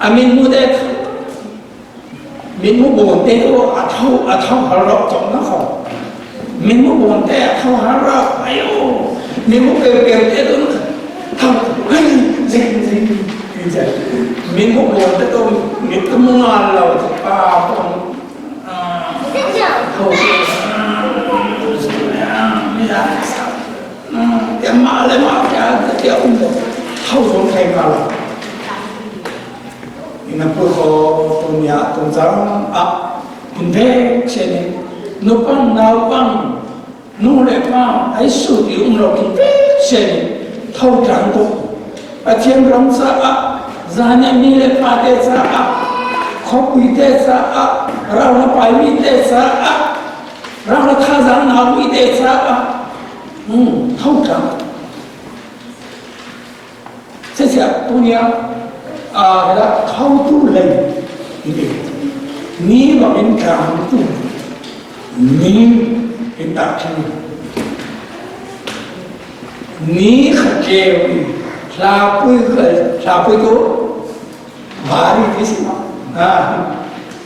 อามินมูเดตมินมูบนเตะว่าเท่าหาเราจบนะเขามินมูบนเตะเท่าหาเราไอ้โอ้มินมูเปลี่ยนเตะตัวนั้นเท่าเฮ้ยจริงมินมูบนเตะตัวมินตัวมึงอ่ะเราจะป้าปองเขาไม่ได้สักแต่มาเลยมาแค่เดี๋ยวเท่าคนใครมาล่ะอินาพูดเขาตรงนี้ตรงจังอินเด็กเช่นนุปังนาวปังนู่นเลยปังไอ้สุดยุ่งเราอินเด็กเช่นเท่าจังตัวอาเทียนรังสะจานมีเลยปาเตสะขบวิเตสะเราละไปวิเตสะเราละท่าจานนาวิเตสะเท่าจังเสียตัวนี้แล้วเข้าตู้เลยนี่ว่าเป็นการตู้นี่เป็นตาที่นี่ขัดเกลลาปุยตัวบารีที่สิมา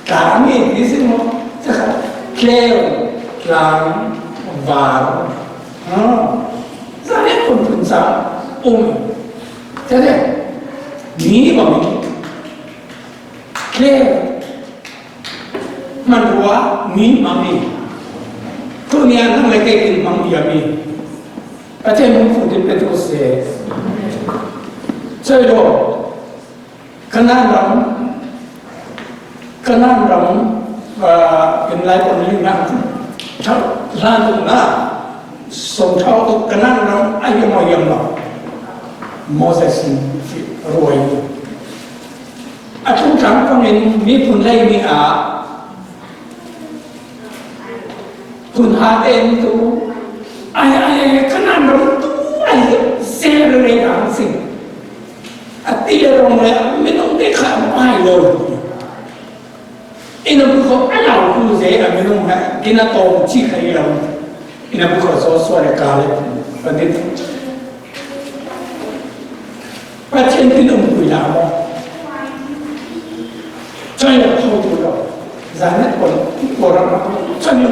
การนี้ที่สิมาจะขัดเกลลาบาร์จะเรียกคนพูดสาวจะเรียกนี่ว่าแค่มันรู้ว่านี่มันมีตัวนี้นั่งเล็กๆกินมันมีอะไรประเทศมันพูดเป็นตัวเสียใช่หรอขนาดเราเป็นไรคนนี้นะชาวร้านตรงนั้นส่งเท่าตัวขนาดเราไอ้ยังไม่ยังหรอกโมเสสรวยทุกครั้งก็มีผลไล่มีคุณหาเองตัวไอ้ขนาดเราตัวไอ้เซลล์เลยอ่ะสิตีลงเลยไม่ต้องได้ข่าวไม่เลยอินบุคคลเราคือเสียไม่ต้องฮะกินโตชี้ใครเราอินบุคคลสวยๆกาเลยประเด็นประเทศที่นุ่มกุยลาวช่วยเราเข้าตัวเราจานนี้คนตัวเราช่วยเรา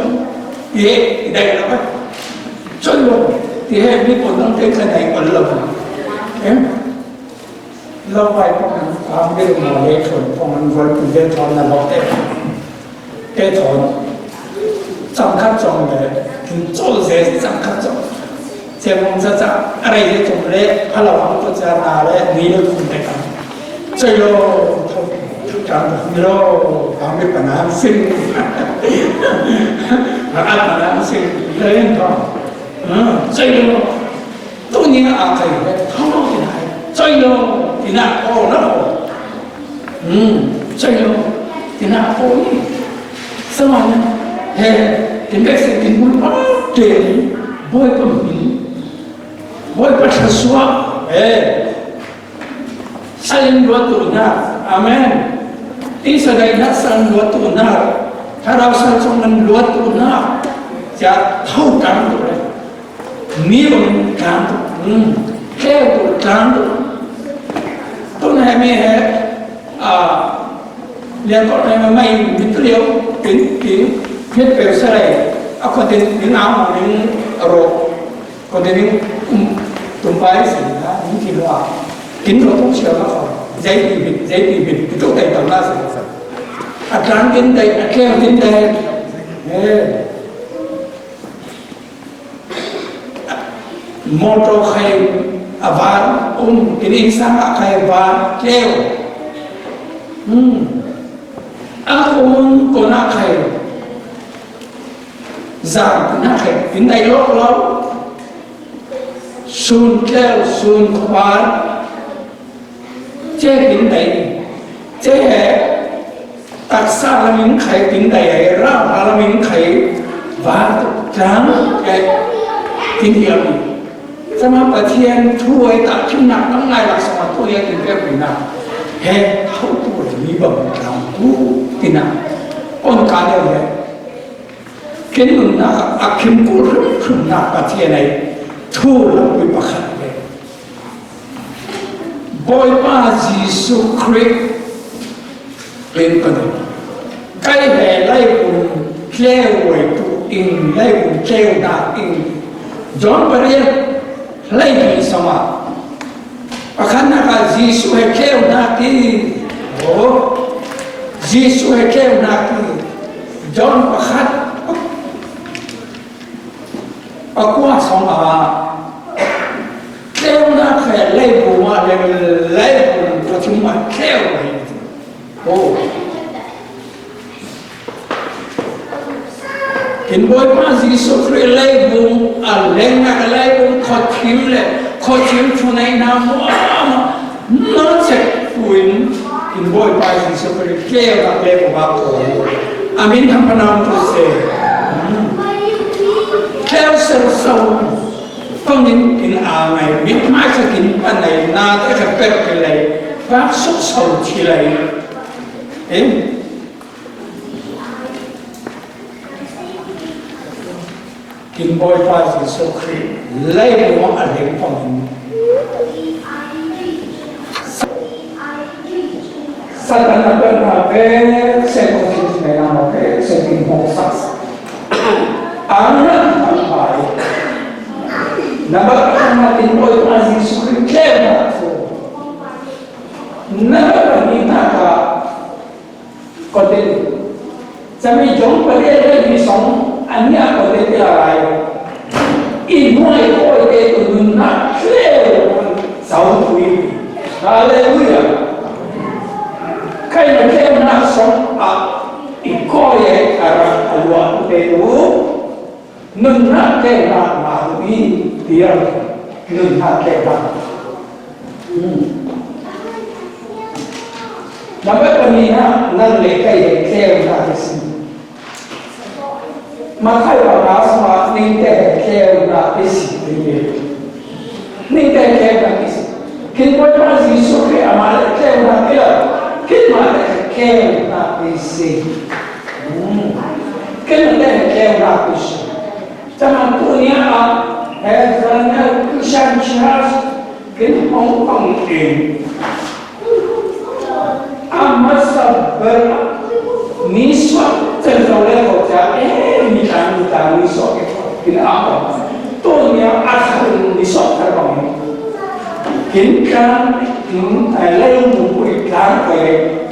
ที่ได้แล้วไหมช่วยเราที่ให้มีคนต้องเทคะแนนคนเราเห็นเราไปพวกนั้นความเรื่องมาเลี้ยงพวกมันวนเดินทอนนะบอกเต้ถอนสำคัญจงเลยถึงโจ้เสียสำคัญจงเจ้ามึงจะอะไรที่จงเล็กพระเราก็จะนาเล็กนี้เราคุณไปกันใจโลทุกการโลความมีปัญหาสิ่งปัญหาสิ่งเล่นก็ใจโลตัวนี้อะไรเขาที่ไหนใจโลที่น่าโอ้นะใจโลที่น่าโอ้นี่สมัยนั้นเฮ้ถึงได้สิ่งที่มุ่งมั่นเจริญบ่อยก็มีboy bersasua saling dua tunar amin di sedainya saling dua tunar kalau saling dua tunarจะเท่ากันเลยนี่มันกันแค่ตัวกันตัวไหนไม่เรียนก็ไม่ติดเลี้ยวถึงเพื่อเปลี่ยนอะไรเอาคนที่น้ำมันโรคนที่tumpah sih, ini kira, kini rotok siapa kau? Jadi bibit, itu dari tanah sih. Akan kintai, akan kintai, motor kayu, abar, kini sama kayu abar, keu, aku kena kayu, zam kena kayu, kintai lok sun kêu sun khoan chế đến đấy chế hệ taksa lamin khai tin dai ra alamin khai và trắng cái tin hiểu sama patien thui tak cuma ngai lah sama tu yang kita punya he how tu ni bang dalam tu tina on kaya he kini nak akim kur nak patien ai tu lebih pakat he boy pa Yesus Christ lên cái cái hệ lai cùng treo với tu in lai cùng treo đã in John Maria lai đi sama akan nak Yesus treo đã ki oh Yesus treo đã ki John pakat aku sama treo đã hệ lai cùng mà lai cùng có chúng mà treo oh in boy pa Yesus Christ lai bung aleng nak lai bung khotim le khotim chunai na mo no check puin in boy pa Yesus Christ kêu nak lai bung ako amin tham panam tu se kêu sel sau phong in mai mit mai sakin pan này na te ka pek ke lai ba sok sau chi lai Kinh bôi qua Giêsu Christ lấy một ảnh hưởng của mình. Satan đã bên là về sẽ có chuyện này là một cái sự tình huống sắc. Án rất thẳng bại. Nằm ở trong kinh bôi qua Giêsu Christ kêu là phụ. Nằm ở trong những cả có thểจะมีจงประเทศได้มีสองอันนี้ประเทศอะไรอีกหน่วยก็เด็กอื่นนักเที่ยวสาวคุยอะไรด้วยใครมาเที่ยวนักสองอีกก็ยังอะไรอะไรเด็กรู้หนึ่งนักเที่ยวนักมาดีเดียวหนึ่งนักเที่ยวนักนับเป็นนี้นะนั่นเลยใครเที่ยวนักสิมาใครว่าเราสมัครนิ่งแต่แค่เราไปสิเลยนิ่งแต่แค่เราไปสิคิดว่าพระเยซูคริสต์มาแค่เราไปละคิดมาแค่เราไปสิคิดมาแค่เราไปสิจังหวะตัวนี้เฮ้ยจังหวะผู้ชายชาติคิดมองฟังเองมาสับเบอร์นิสวะจะเราเล่นก็จะมีการนิสวะกินอะไรตัวนี้อาจจะนิสวะอะไรบ้างกินกันกินอะไรมุ่งไปการไป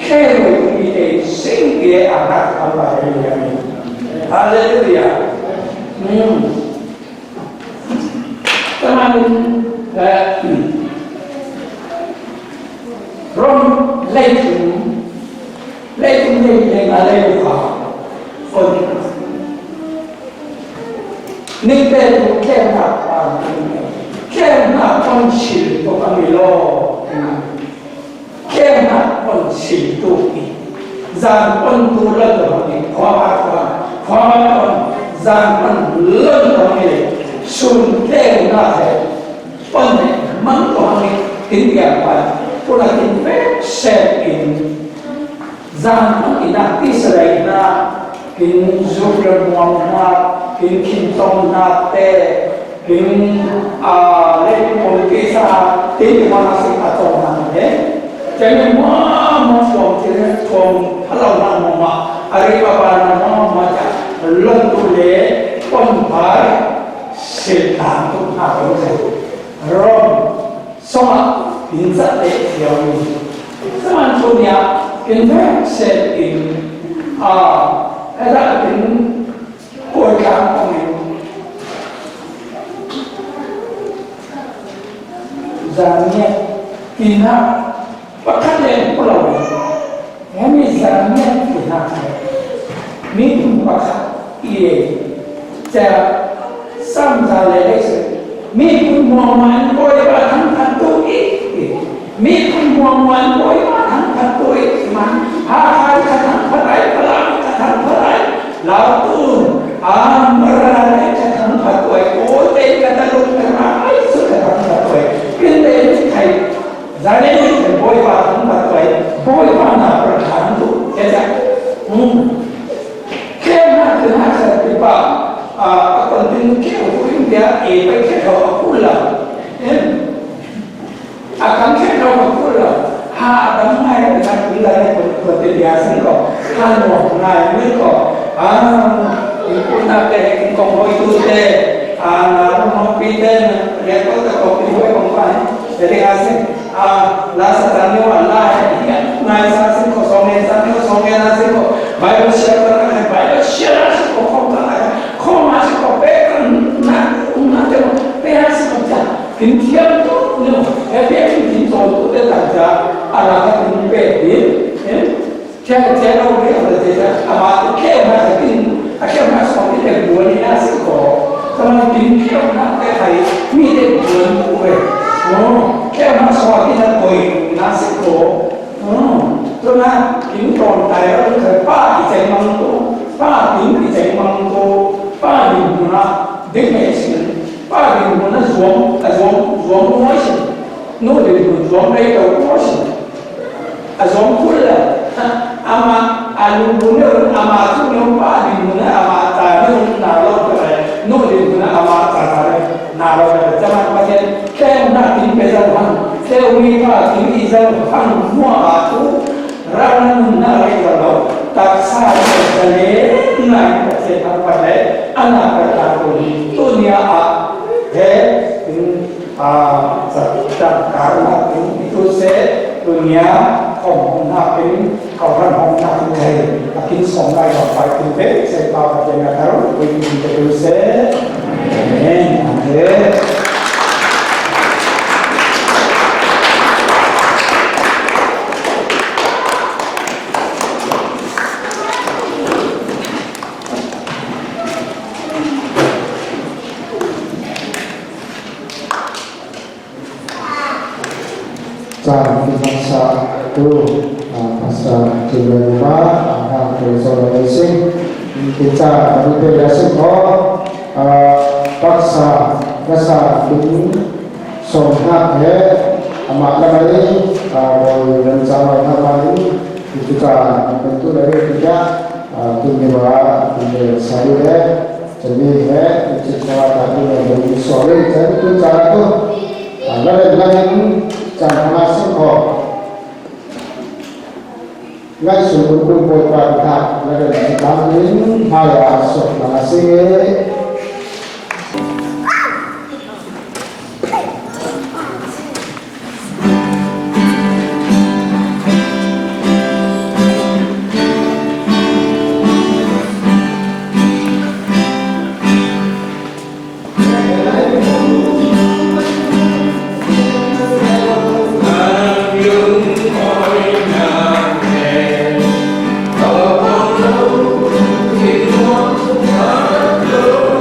แค่เรามีแต่สิ่งเดียวอะไรอย่างนี้ฮาเลลูยาแต่มันร่มเล่นถึงอะไรบุคคลคนนี่เป็นแค่หน้าความแค่หน้าคนชิลตัวกันไม่รอแค่หน้าคนชิลตัวอีจานคนตัวเลิศตัวนี้ความคนจานคนเลิศตัวนี้ส่วนแค่หน้าเหตุคนเนี่ยมันตัวนี้ถึงแก่ไปพวกเราถึงเป็นเซฟอินZaman inakti selaina kin zubra muammat kin kintom nate kin le polkisa tin manasi atona ne jadi mama from tire from halau na mama ari baba na mama ja lentule pon bai setan tu ha rom soma pinza le yomi zaman punya invest in ada in program ini zamnya kita pakai yang pulau ini zamnya kita minum pakai ini jadi sambil lelaki minum muaman boleh bahkan kantor ini minum muaman boleh bahkan kantor ini หาใครขนาดพระไตร lalu merana kata patoi kote kata lu kerai sudah kata patoi pilih kai jadi ni boy pa patoi boy pa na perhan tu jadi kena kena sepipa akan tinggi dia baik kalau pula akan kalau pula ada mai dengan bilang seperti biasa kok kalau ngai ni kok ibu nak kong itu deh mau pindah dia kau tak kau pilih kompan jadi asing lah sekarang lah ngai asing kok songen asing kok baik siapa kok kau masih kau pekan nak peras kerja kintian tu dia kintian tu dia tak ada alat yang pedih Jangan orang yang berbeza, amat kaya macam akhirnya masuk kita buat ni nasi ko, kalau kita nak kaya mide buat kue, kaya masuk kita koi nasi ko, tu nak kita tayar kerpa ijai mangko, ijai mangko, guna definition, guna zoom motion, no zoom rate motion, zoom pula. Ama alumnur ama tu nampak di mana ama tadi nalar berai, di mana ama tadi nalar berai. Jangan macam saya nak tinggal hang, saya uripa tinggal hang semua tu rawan nalar kalau tak sah jadi naik saya apa leh anak berlaku tu dia sedang karena itu saya duniaของนักเป็นเขาทำของนักเป็นไงกินสองรายต่อไปกินเป็ดเสร็จปลาปัจจัยนะครับไปกินจะดูเสร็จนี่เฮ้จากภาษาitu bahasa Jawa ada resolusi kita berbiasa paksa bahasa ini sohak amat lagi rencana apa ini kita bentuk dari tiga tinggal satu jadi kita tadi yang sore jadi itu cara tu ada lagi cara masuk kok ngay sự cùng với toàn thể là để tám đến hai số là sinh Oh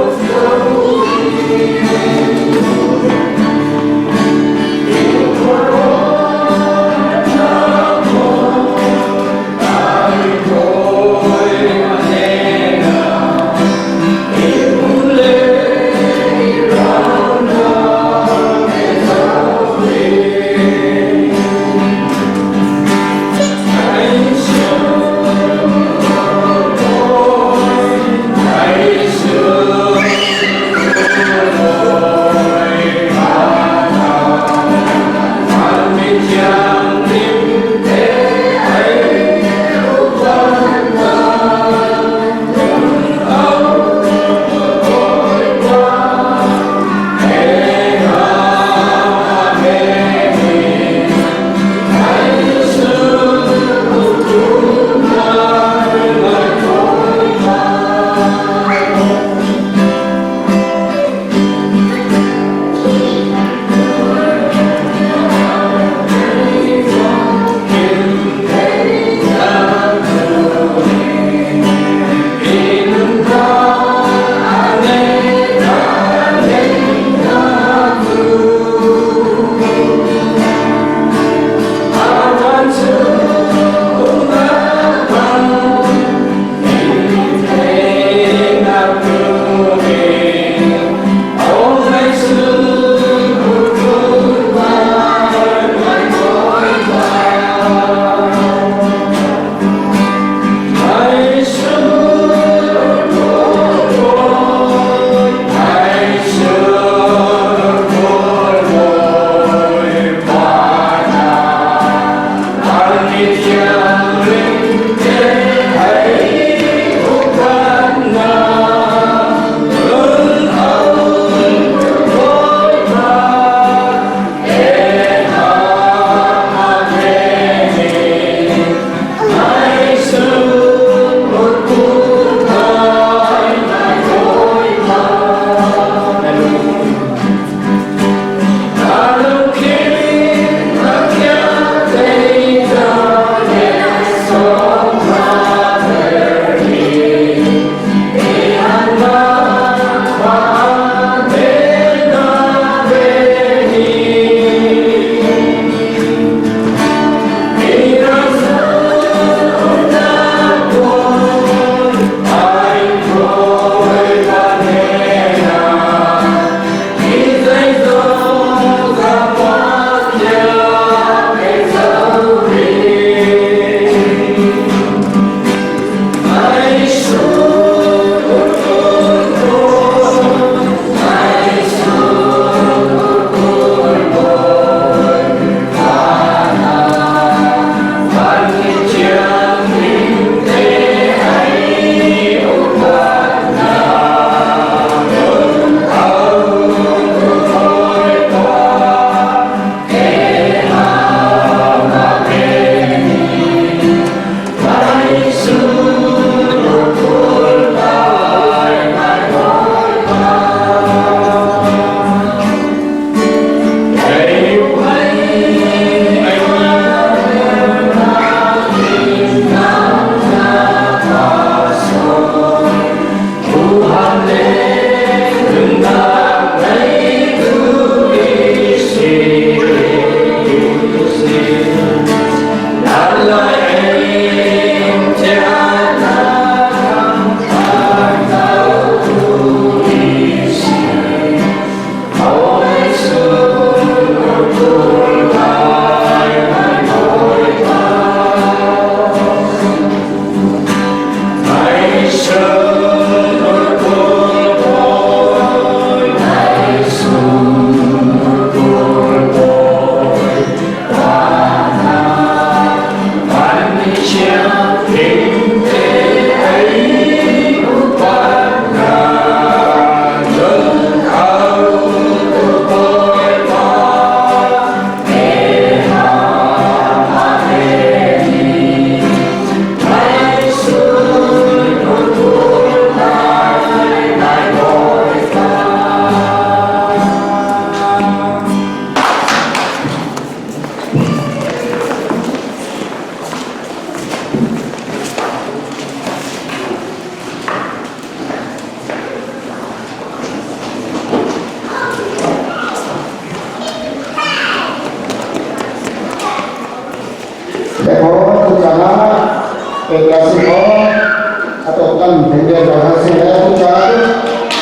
dia dah hasil tu kan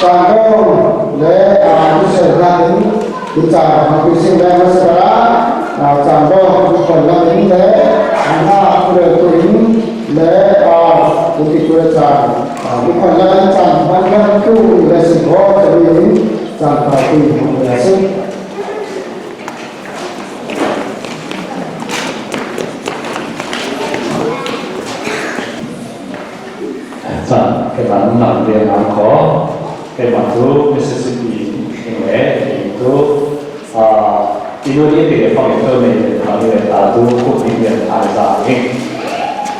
kandung le usaha ini kita habis ini sekarang kandung kalau ini le anak tu ini le untuk kerja bukan lagi macam tu resiko jadi sampai tu resiko cái bản làm việc làm khó cái bản thu Mississippi ini itu Indonesia di depan itu menjadi satu kemudian ada ini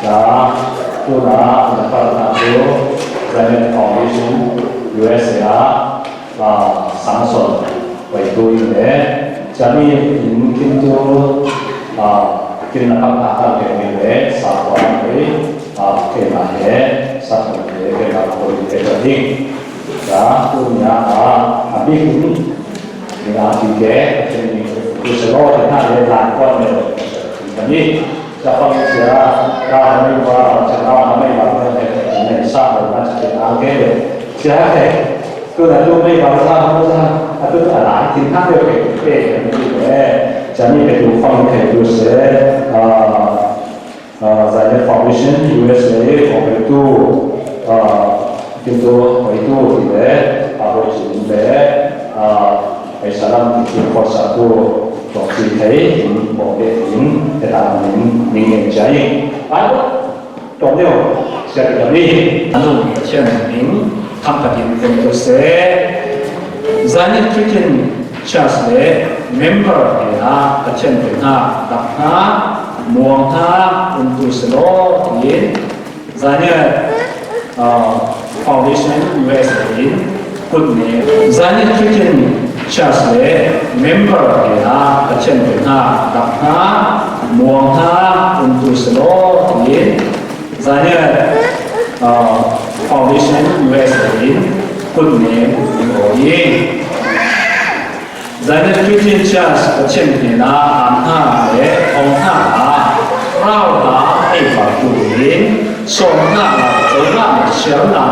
ya pula dapat satu Planet Foundation USA sanction itu ini jadi mungkin tu kita akan ini satu hari kemarin satu kita boleh jadi ya punya habis ini dengan tiga ini usaha kita ada lakukan jadi siapa yang kalau ini buat cara kami buat ini sah dan seperti angke siapa tu lalu mereka berusaha itu adalah tingkat yang jadi itu fund itu Zainab Foundation USA itu tidak apa tidak salam itu satu proksi ini boleh ini dalam ini jadi apa contoh siapa ini anu cermin company itu Zainab Christian Church member ya cermin dapna muangha untuk seluruh Zainab Foundation USA putne Zainab Christian Church member ya cermin dapna muangha untuk seluruh Zainab Foundation USA putne Zainab Christian Church cermin amha ongha rau ai ba tu som na xiao na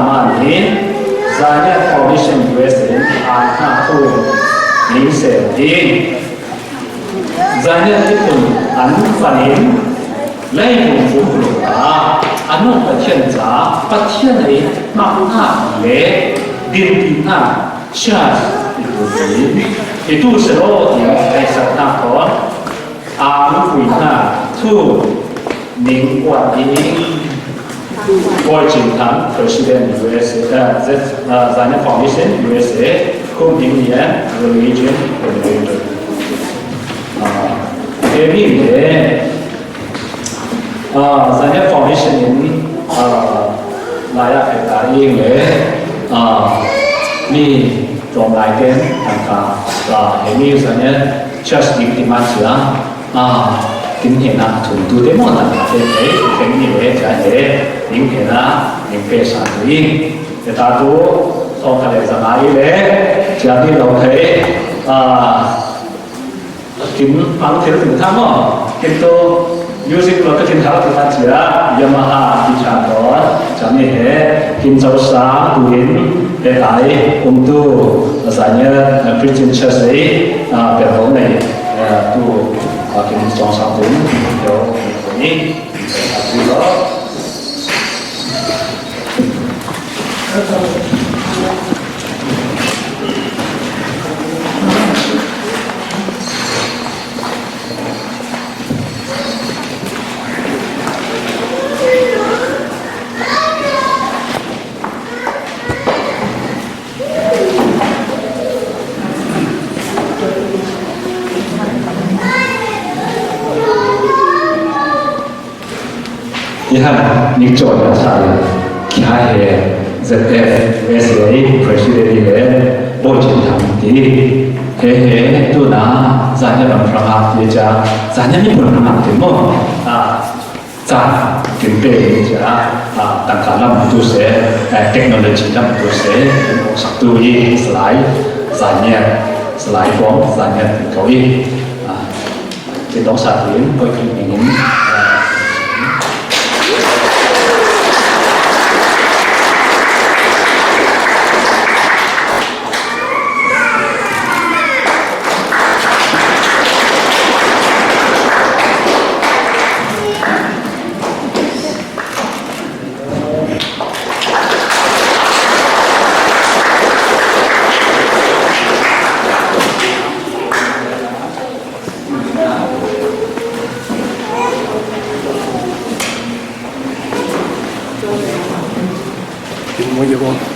Zainab Foundation USA tu ling se Zainab itu fanin lai pun pun anu pathian makna le din Church itu seluruh yang serta kon tu Ning Wan Ying Fortune President USA Zainab Foundation USA Korean Religion ini Zainab Foundation ini layak kita ini ni trong lại cái ini misalnya Church di mana今天啊，从都的莫能这肯定会在明天啊，明天上午，这大多从他的在哪里嘞？家里楼梯今放天ถึงท่ามกินตัวมิวสิกเราก็กินข้าวที่นั่นเสียยามาฮ่าที่ชาดอนจะมีเหกินเจ้าสาวดูเห็นได้หลายuntuk misalnya Christian Churchเป็นของในตัวKini trong satu ini juga Ihan ni coba saya kaya ZF SAE President ini boleh thamdi tu na zanya ramprama dia zanya ni pun ramah temo zan kimpe dia tangkalam itu teknologi dalam itu satu ini slide form zanya kau ini kita saat ini kau ingin mo yo